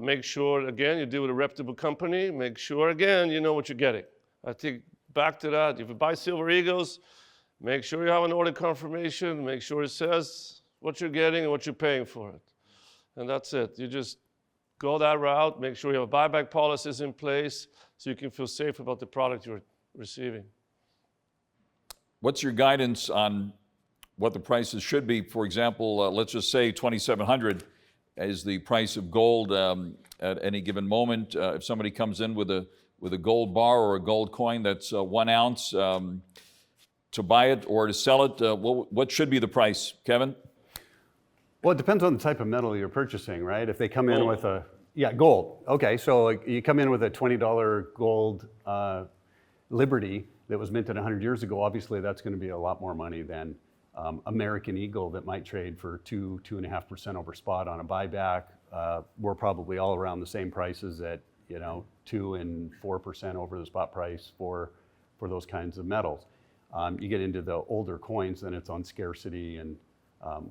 make sure, again, you deal with a reputable company. Make sure, again, you know what you're getting. I think back to that, if you buy Silver Eagles, make sure you have an order confirmation, make sure it says what you're getting and what you're paying for it. And that's it. You just go that route, make sure you have buyback policies in place so you can feel safe about the product you're receiving. What's your guidance on what the prices should be? For example, let's just say $2,700 is the price of gold at any given moment. If somebody comes in with a gold bar or a gold coin that's 1 ounce, to buy it or to sell it, what should be the price, Kevin? Well, it depends on the type of metal you're purchasing, right? If they come in with gold. Okay, so you come in with a $20 gold Liberty that was minted 100 years ago, obviously that's going to be a lot more money than American Eagle that might trade for 2.5% over spot on a buyback. We're probably all around the same prices at 2 and 4% over the spot price for those kinds of metals. You get into the older coins, then it's on scarcity and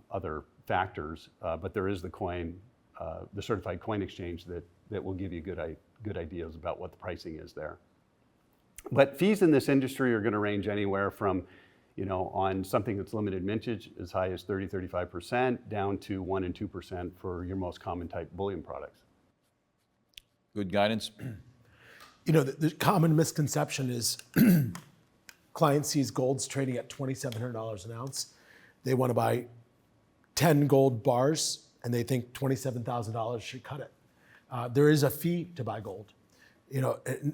other factors, but there is the certified coin exchange that will give you good ideas about what the pricing is there. But fees in this industry are going to range anywhere from, on something that's limited mintage, as high as 30-35%, down to 1 and 2% for your most common type bullion products. Good guidance. The common misconception is client sees gold's trading at $2,700 an ounce. They want to buy 10 gold bars, and they think $27,000 should cut it. There is a fee to buy gold.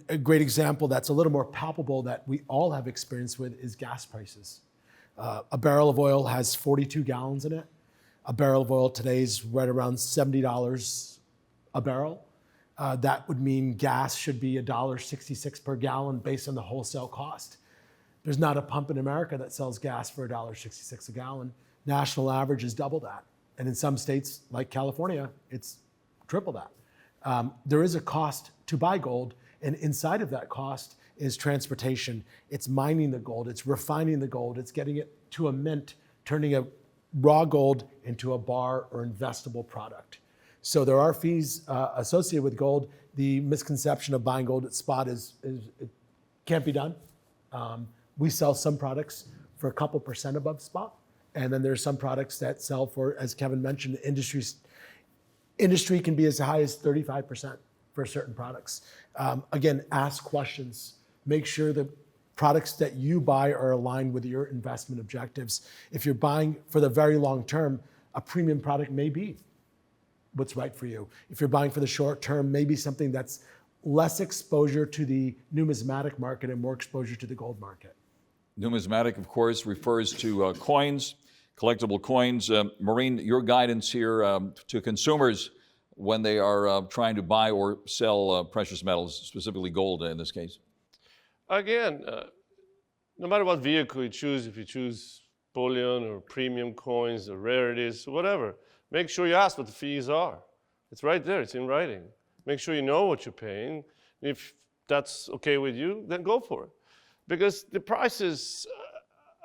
A great example that's a little more palpable that we all have experience with is gas prices. A barrel of oil has 42 gallons in it. A barrel of oil today is right around $70 a barrel. That would mean gas should be $1.66 per gallon based on the wholesale cost. There's not a pump in America that sells gas for $1.66 a gallon. National average is double that. And in some states, like California, it's triple that. There is a cost to buy gold, and inside of that cost is transportation. It's mining the gold, it's refining the gold, it's getting it to a mint, turning a raw gold into a bar or investable product. So there are fees associated with gold. The misconception of buying gold at spot is it can't be done. We sell some products for a couple % above spot. And then there's some products that sell for, as Kevin mentioned, the industry can be as high as 35% for certain products. Again, ask questions. Make sure the products that you buy are aligned with your investment objectives. If you're buying for the very long term, a premium product may be what's right for you. If you're buying for the short term, maybe something that's less exposure to the numismatic market and more exposure to the gold market. Numismatic, of course, refers to coins, collectible coins. Marin, your guidance here to consumers when they are trying to buy or sell precious metals, specifically gold in this case. Again, no matter what vehicle you choose, if you choose bullion or premium coins or rarities, whatever, make sure you ask what the fees are. It's right there, it's in writing. Make sure you know what you're paying. If that's okay with you, then go for it. Because the prices,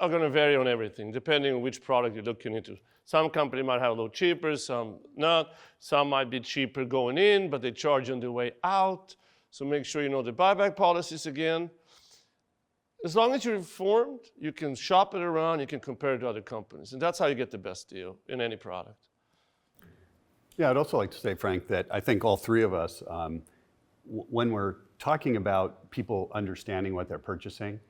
are going to vary on everything, depending on which product you're looking into. Some company might have a little cheaper, some not. Some might be cheaper going in, but they charge on the way out. So make sure you know the buyback policies again. As long as you're informed, you can shop it around, you can compare it to other companies. And that's how you get the best deal in any product. Yeah, I'd also like to say, Frank, that I think all three of us, when we're talking about people understanding what they're purchasing,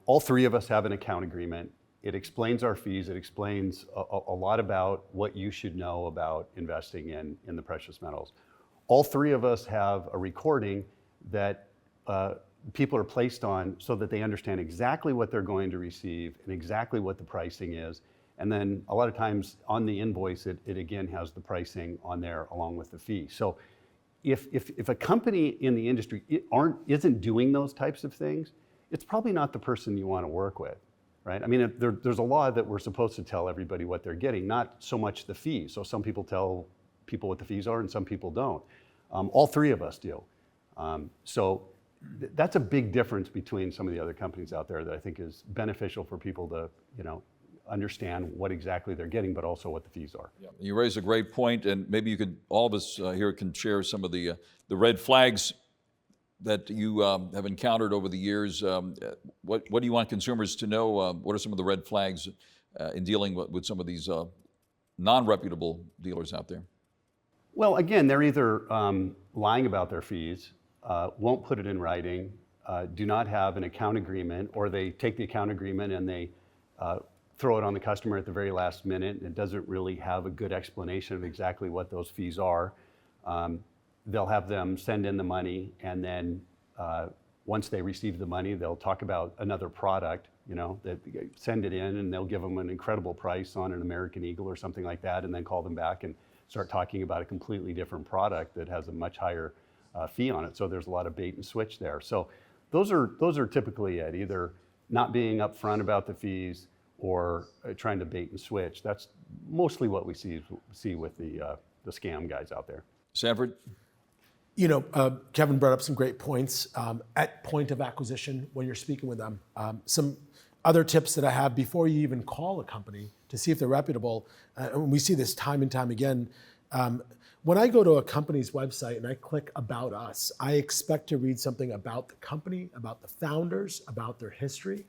all three of us have an account agreement. It explains our fees. It explains a lot about what you should know about investing in the precious metals. All three of us have a recording that people are placed on so that they understand exactly what they're going to receive and exactly what the pricing is. And then a lot of times on the invoice, it again has the pricing on there along with the fee. So if a company in the industry isn't doing those types of things, it's probably not the person you want to work with, right? I mean, there's a law that we're supposed to tell everybody what they're getting, not so much the fees. So some people tell people what the fees are and some people don't. All three of us do. So that's a big difference between some of the other companies out there that I think is beneficial for people to, understand what exactly they're getting, but also what the fees are. Yeah. You raise a great point, and maybe you could, all of us here can share some of the red flags that you have encountered over the years. What do you want consumers to know? What are some of the red flags in dealing with some of these non-reputable dealers out there? Well, again, they're either lying about their fees, won't put it in writing, do not have an account agreement, or they take the account agreement and they throw it on the customer at the very last minute. It doesn't really have a good explanation of exactly what those fees are. They'll have them send in the money, and then once they receive the money, they'll talk about another product, that send it in, and they'll give them an incredible price on an American Eagle or something like that, and then call them back and start talking about a completely different product that has a much higher fee on it. So there's a lot of bait and switch there. So those are typically it, either not being upfront about the fees or trying to bait and switch. That's mostly what we see with the scam guys out there. Sanford? Kevin brought up some great points at point of acquisition when you're speaking with them. Some other tips that I have before you even call a company to see if they're reputable, and we see this time and time again. When I go to a company's website and I click About Us, I expect to read something about the company, about the founders, about their history.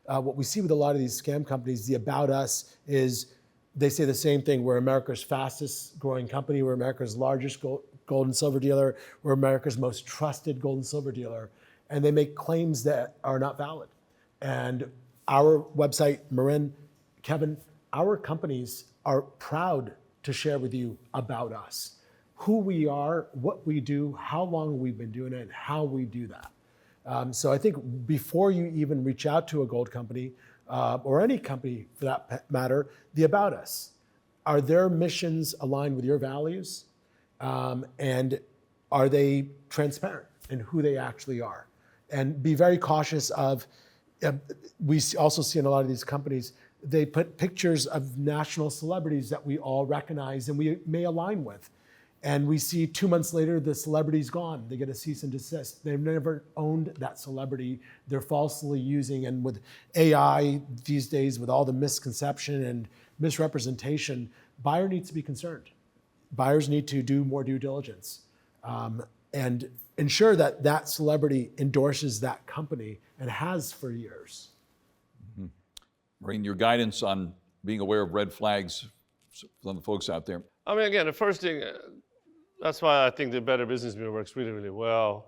What we see with a lot of these scam companies, the About Us is, they say the same thing: we're America's fastest growing company, we're America's largest gold and silver dealer, we're America's most trusted gold and silver dealer, and they make claims that are not valid. And our website, Marin, Kevin, our companies are proud to share with you about us, who we are, what we do, how long we've been doing it, and how we do that. So I think before you even reach out to a gold company, or any company for that matter, the About Us. Are their missions aligned with your values? And are they transparent in who they actually are? And be very cautious of, we also see in a lot of these companies, they put pictures of national celebrities that we all recognize and we may align with. And we see 2 months later, the celebrity's gone. They get a cease and desist. They've never owned that celebrity. They're falsely using, and with AI these days, with all the misconception and misrepresentation, buyer needs to be concerned. Buyers need to do more due diligence and ensure that that celebrity endorses that company and has for years. Mm-hmm. Marin, your guidance on being aware of red flags from the folks out there. I mean, again, the first thing, that's why I think the Better Business Bureau works really, really well.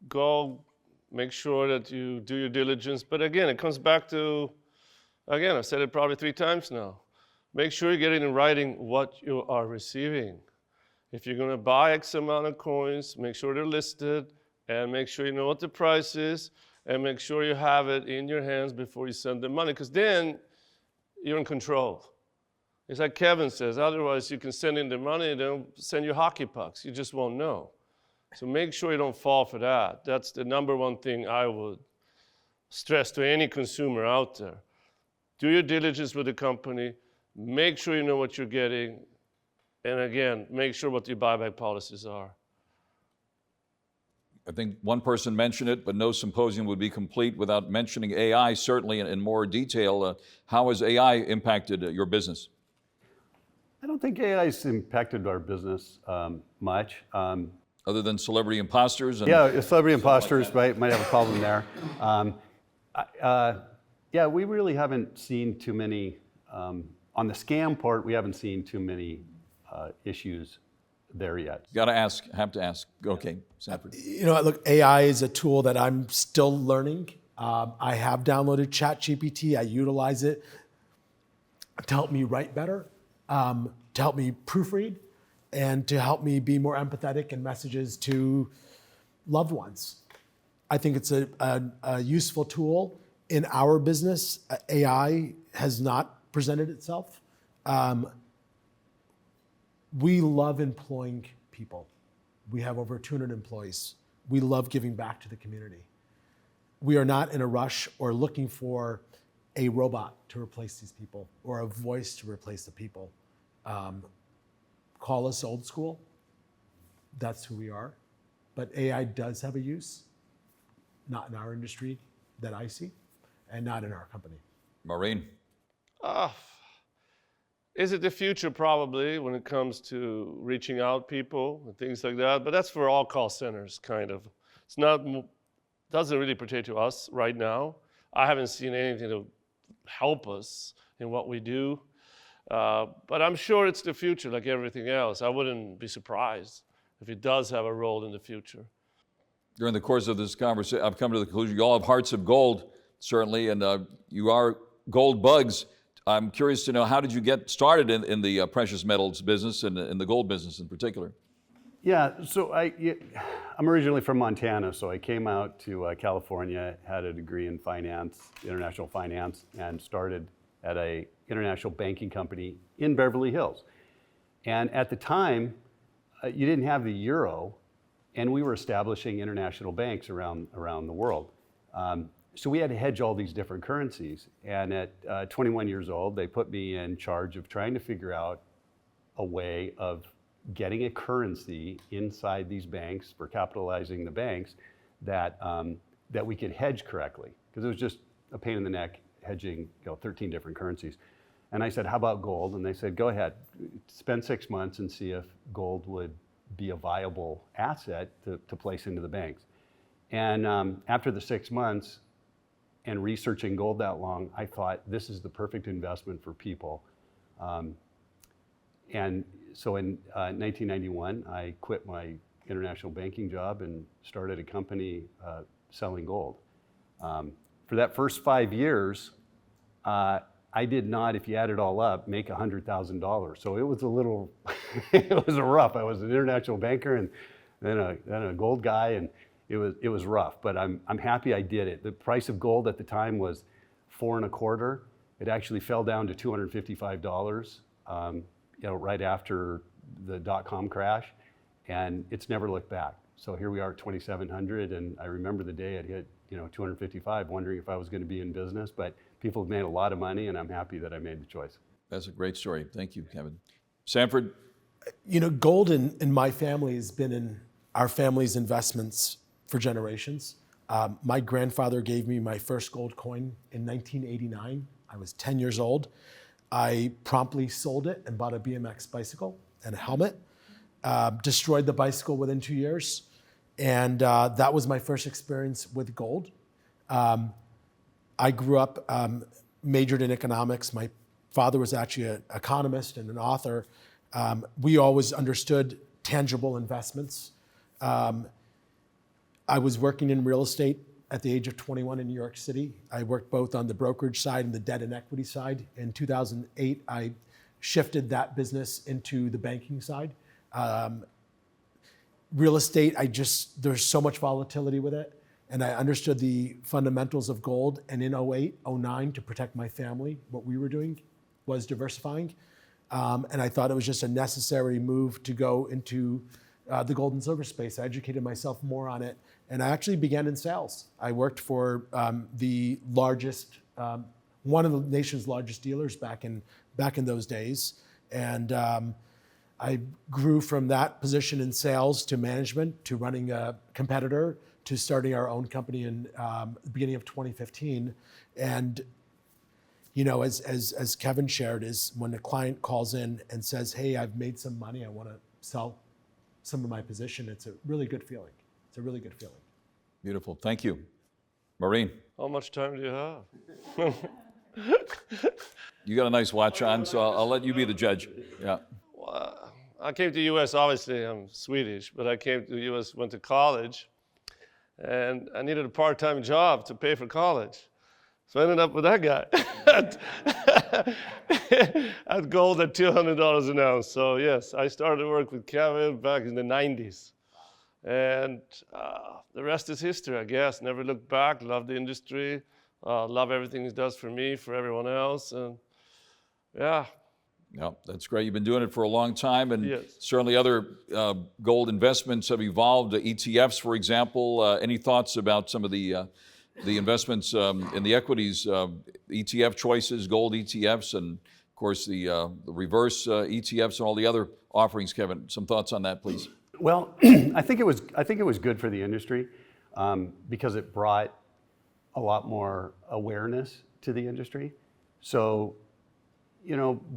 Go make sure that you do your diligence. But again, it comes back to, again, I've said it probably 3 times now. Make sure you get it in writing what you are receiving. If you're going to buy X amount of coins, make sure they're listed, and make sure you know what the price is, and make sure you have it in your hands before you send the money, because then you're in control. It's like Kevin says, otherwise you can send in the money and they'll send you hockey pucks. You just won't know. So make sure you don't fall for that. That's the number one thing I would stress to any consumer out there. Do your diligence with the company. Make sure you know what you're getting. And again, make sure what your buyback policies are. I think one person mentioned it, but no symposium would be complete without mentioning AI, certainly in more detail. How has AI impacted your business? I don't think AI's impacted our business much. Other than celebrity imposters? And Yeah, celebrity imposters, right, might have a problem there. Yeah, we really haven't seen too many, on the scam part, we haven't seen too many issues there yet. Got to ask, have to ask. Okay, Sanford. You know, look, AI is a tool that I'm still learning. I have downloaded ChatGPT. I utilize it to help me write better, to help me proofread, and to help me be more empathetic in messages to loved ones. I think it's a useful tool. In our business, AI has not presented itself. We love employing people. We have over 200 employees. We love giving back to the community. We are not in a rush or looking for a robot to replace these people or a voice to replace the people. Call us old school. That's who we are. But AI does have a use, not in our industry that I see, and not in our company. Marin. Is it the future? Probably, when it comes to reaching out people and things like that. But that's for all call centers, kind of. It's not, doesn't really pertain to us right now. I haven't seen anything to help us in what we do. But I'm sure it's the future, like everything else. I wouldn't be surprised if it does have a role in the future. During the course of this conversation, I've come to the conclusion you all have hearts of gold, certainly, and you are gold bugs. I'm curious to know, how did you get started in the precious metals business and in the gold business in particular? Yeah, so I'm originally from Montana, so I came out to California, had a degree in finance, international finance, and started at a international banking company in Beverly Hills. And at the time, you didn't have the euro, and we were establishing international banks around the world. So we had to hedge all these different currencies. And at 21 years old, they put me in charge of trying to figure out a way of getting a currency inside these banks for capitalizing the banks that we could hedge correctly. Because it was just a pain in the neck hedging 13 different currencies. And I said, how about gold? And they said, go ahead, spend 6 months and see if gold would be a viable asset to place into the banks. And after the 6 months, and researching gold that long, I thought this is the perfect investment for people. And so in 1991, I quit my international banking job and started a company selling gold. For that first 5 years, I did not, if you add it all up, make $100,000. So it was a little, it was rough. I was an international banker and then a gold guy, and it was rough, but I'm happy I did it. The price of gold at the time was $4.25. It actually fell down to $255, right after the dot-com crash, and it's never looked back. So here we are at 2,700, and I remember the day it hit 255, wondering if I was going to be in business, but people have made a lot of money, and I'm happy that I made the choice. That's a great story. Thank you, Kevin. Sanford? Gold in my family has been in our family's investments for generations. My grandfather gave me my first gold coin in 1989. I was 10 years old. I promptly sold it and bought a BMX bicycle and a helmet, destroyed the bicycle within 2 years. And that was my first experience with gold. I grew up, majored in economics. My father was actually an economist and an author. We always understood tangible investments. I was working in real estate at the age of 21 in New York City. I worked both on the brokerage side and the debt and equity side. In 2008, I shifted that business into the banking side. Real estate, there's so much volatility with it. And I understood the fundamentals of gold. And in 08, 09, to protect my family, what we were doing was diversifying. And I thought it was just a necessary move to go into the gold and silver space. I educated myself more on it, and I actually began in sales. I worked for the largest, one of the nation's largest dealers back in those days, and I grew from that position in sales to management to running a competitor to starting our own company in the beginning of 2015. And as Kevin shared, is when a client calls in and says, "Hey, I've made some money. I want to sell some of my position." It's a really good feeling. It's a really good feeling. Beautiful. Thank you. Marin, How much time do you have? you got a nice watch on, so I'll let you be the judge. Yeah. I came to the U.S., obviously, I'm Swedish, but I came to the U.S., went to college, and I needed a part-time job to pay for college. So I ended up with that guy at gold at $200 an ounce. So yes, I started to work with Kevin back in the 90s. And the rest is history, I guess. Never looked back, love the industry, love everything he does for me, for everyone else, and yeah. Yeah, that's great. You've been doing it for a long time, and Yes. certainly other gold investments have evolved. ETFs, for example. Any thoughts about some of the investments in the equities, ETF choices, gold ETFs, and of course the reverse ETFs and all the other offerings? Kevin, some thoughts on that, please. Well, I think it was good for the industry because it brought a lot more awareness to the industry. So,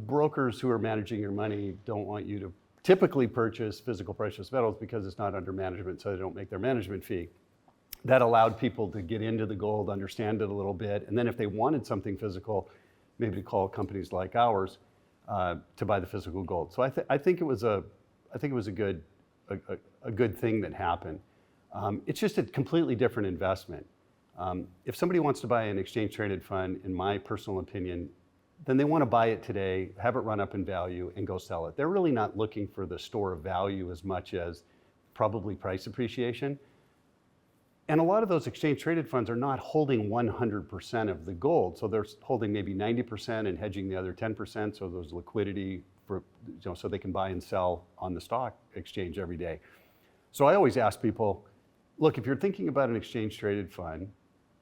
brokers who are managing your money don't want you to typically purchase physical precious metals because it's not under management, so they don't make their management fee. That allowed people to get into the gold, understand it a little bit, and then if they wanted something physical, maybe to call companies like ours to buy the physical gold. So I think it was a good thing that happened. It's just a completely different investment. If somebody wants to buy an exchange-traded fund, in my personal opinion, then they want to buy it today, have it run up in value, and go sell it. They're really not looking for the store of value as much as probably price appreciation. And a lot of those exchange-traded funds are not holding 100% of the gold. So they're holding maybe 90% and hedging the other 10%, so there's liquidity for, so they can buy and sell on the stock exchange every day. So I always ask people, look, if you're thinking about an exchange-traded fund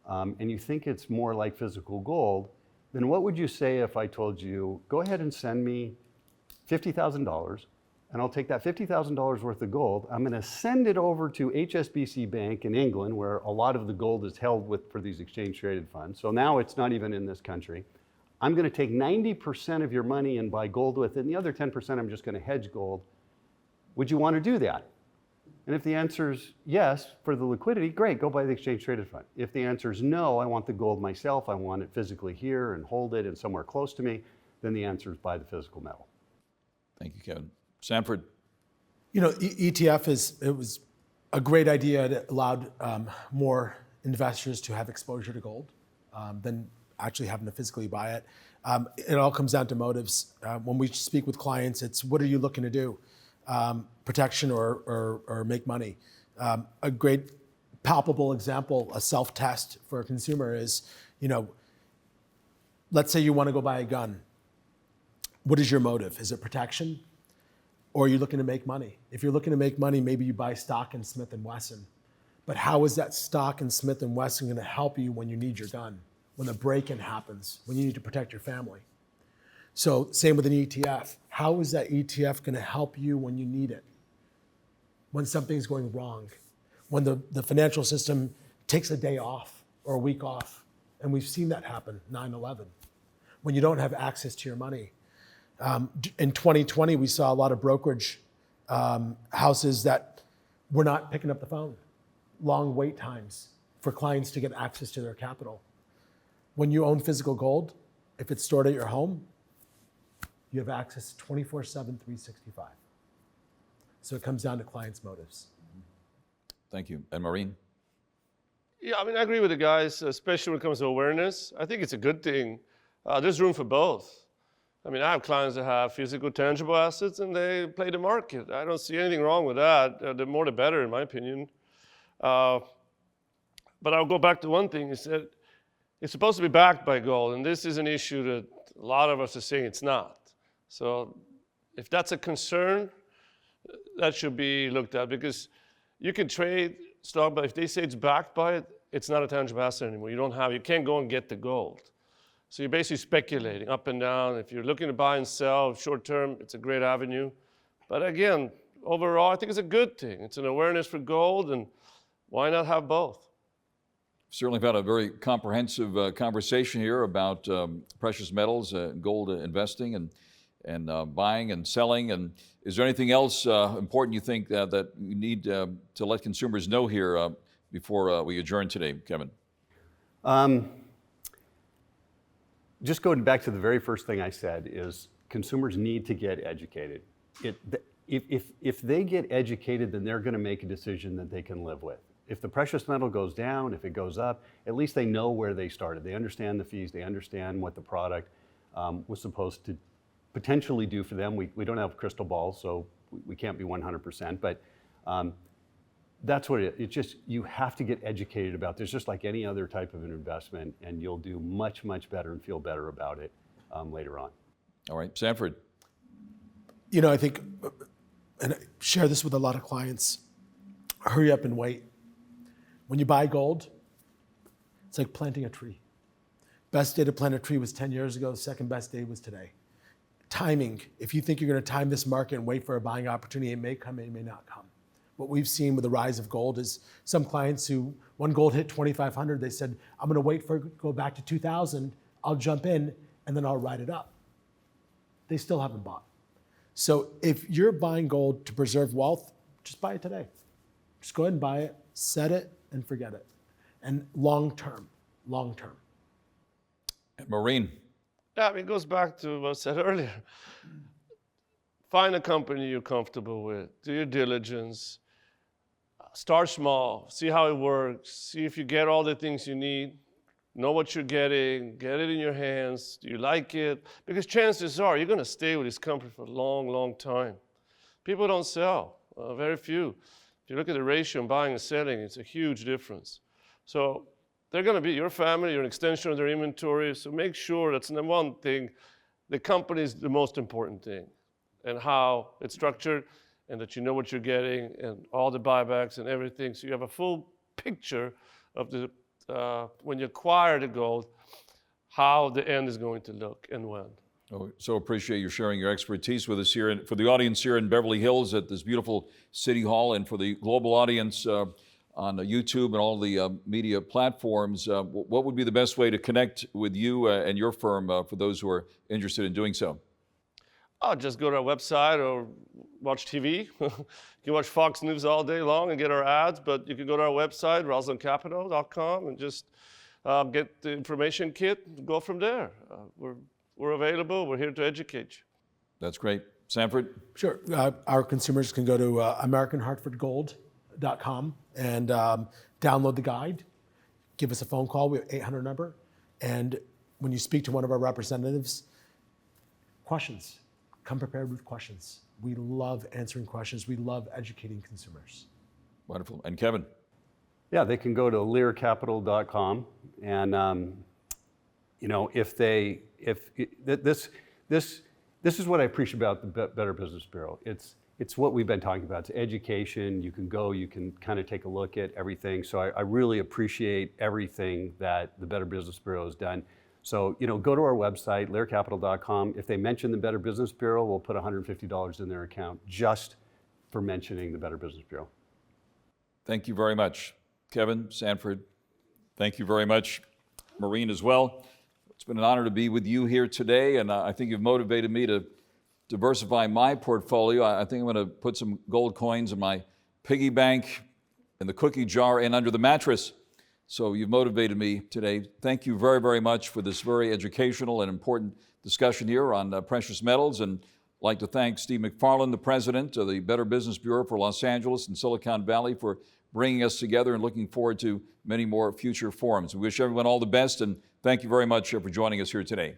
and you think it's more like physical gold, then what would you say if I told you, go ahead and send me $50,000 and I'll take that $50,000 worth of gold, I'm going to send it over to HSBC Bank in England, where a lot of the gold is held for these exchange-traded funds. So now it's not even in this country. I'm going to take 90% of your money and buy gold with it, and the other 10% I'm just going to hedge gold. Would you want to do that? And if the answer is yes, for the liquidity, great, go buy the exchange-traded fund. If the answer is no, I want the gold myself, I want it physically here and hold it and somewhere close to me, then the answer is buy the physical metal. Thank you, Kevin. Sanford. ETF was a great idea. It allowed more investors to have exposure to gold than actually having to physically buy it. It all comes down to motives. When we speak with clients, it's what are you looking to do? Protection or make money. A great palpable example, a self-test for a consumer is, let's say you want to go buy a gun. What is your motive? Is it protection? Or are you looking to make money? If you're looking to make money, maybe you buy stock in Smith & Wesson. But how is that stock in Smith & Wesson going to help you when you need your gun, when a break-in happens, when you need to protect your family? So same with an ETF. How is that ETF going to help you when you need it? When something's going wrong? When the financial system takes a day off or a week off? And we've seen that happen, 9/11. When you don't have access to your money. In 2020, we saw a lot of brokerage houses that were not picking up the phone. Long wait times for clients to get access to their capital. When you own physical gold, if it's stored at your home, you have access 24/7, 365. So it comes down to clients' motives. Thank you. And Marin? Yeah, I agree with the guys, especially when it comes to awareness. I think it's a good thing. There's room for both. I have clients that have physical, tangible assets, and they play the market. I don't see anything wrong with that. The more the better, in my opinion. But I'll go back to one thing, is that it's supposed to be backed by gold, and this is an issue that a lot of us are saying it's not. So if that's a concern, that should be looked at, because you can trade stock, but if they say it's backed by it, it's not a tangible asset anymore. You can't go and get the gold. So you're basically speculating up and down. If you're looking to buy and sell short term, it's a great avenue. But again, overall, I think it's a good thing. It's an awareness for gold, and why not have both? Certainly have had a very comprehensive conversation here about precious metals, gold investing, and buying and selling. And is there anything else important you think that you need to let consumers know here before we adjourn today, Kevin? Just going back to the very first thing I said is consumers need to get educated. If they get educated, then they're going to make a decision that they can live with. If the precious metal goes down, if it goes up, at least they know where they started. They understand the fees. They understand what the product was supposed to potentially do for them. We don't have crystal balls, so we can't be 100%. But that's what it is. It's just you have to get educated about this, just like any other type of an investment, and you'll do much, much better and feel better about it later on. All right, Sanford. You know, I think, and I share this with a lot of clients, hurry up and wait. When you buy gold, it's like planting a tree. Best day to plant a tree was 10 years ago. Second best day was today. Timing. If you think you're going to time this market and wait for a buying opportunity, it may come, it may not come. What we've seen with the rise of gold is some clients who, when gold hit 2,500, they said, I'm going to wait for it to go back to 2,000. I'll jump in and then I'll ride it up. They still haven't bought. So if you're buying gold to preserve wealth, just buy it today. Just go ahead and buy it, set it, and forget it. And long term. Marin. Yeah, I mean, it goes back to what I said earlier. Find a company you're comfortable with. Do your diligence. Start small. See how it works. See if you get all the things you need. Know what you're getting. Get it in your hands. Do you like it? Because chances are you're going to stay with this company for a long, long time. People don't sell. Very few. If you look at the ratio of buying and selling, it's a huge difference. So they're going to be your family, you're an extension of their inventory. So make sure that's the one thing. The company is the most important thing, and how it's structured, and that you know what you're getting, and all the buybacks and everything. So you have a full picture of the when you acquire the gold, how the end is going to look and when. Oh, so appreciate you sharing your expertise with us here. And for the audience here in Beverly Hills at this beautiful City Hall, and for the global audience on YouTube and all the media platforms, what would be the best way to connect with you and your firm for those who are interested in doing so? Oh, just go to our website or watch TV. You can watch Fox News all day long and get our ads, but you can go to our website, roslandcapital.com, and just get the information kit and go from there. We're available. We're here to educate you. That's great. Sanford? Sure. Our consumers can go to AmericanHartfordGold.com and download the guide. Give us a phone call. We have 800 number. And when you speak to one of our representatives, questions. Come prepared with questions. We love answering questions. We love educating consumers. Wonderful. And Kevin? Yeah, they can go to learcapital.com, and you know, this is what I appreciate about the Better Business Bureau. It's what we've been talking about. It's education. You can go, you can kind of take a look at everything. So I really appreciate everything that the Better Business Bureau has done. So, you know, go to our website, learcapital.com. If they mention the Better Business Bureau, we'll put $150 in their account just for mentioning the Better Business Bureau. Thank you very much. Kevin, Sanford, thank you very much. Marin as well. It's been an honor to be with you here today, and I think you've motivated me to diversify my portfolio. I think I'm going to put some gold coins in my piggy bank, in the cookie jar, and under the mattress. So you've motivated me today. Thank you very, very much for this very educational and important discussion here on precious metals. And I'd like to thank Steve McFarland, the president of the Better Business Bureau for Los Angeles and Silicon Valley, for bringing us together, and looking forward to many more future forums. We wish everyone all the best, and thank you very much for joining us here today.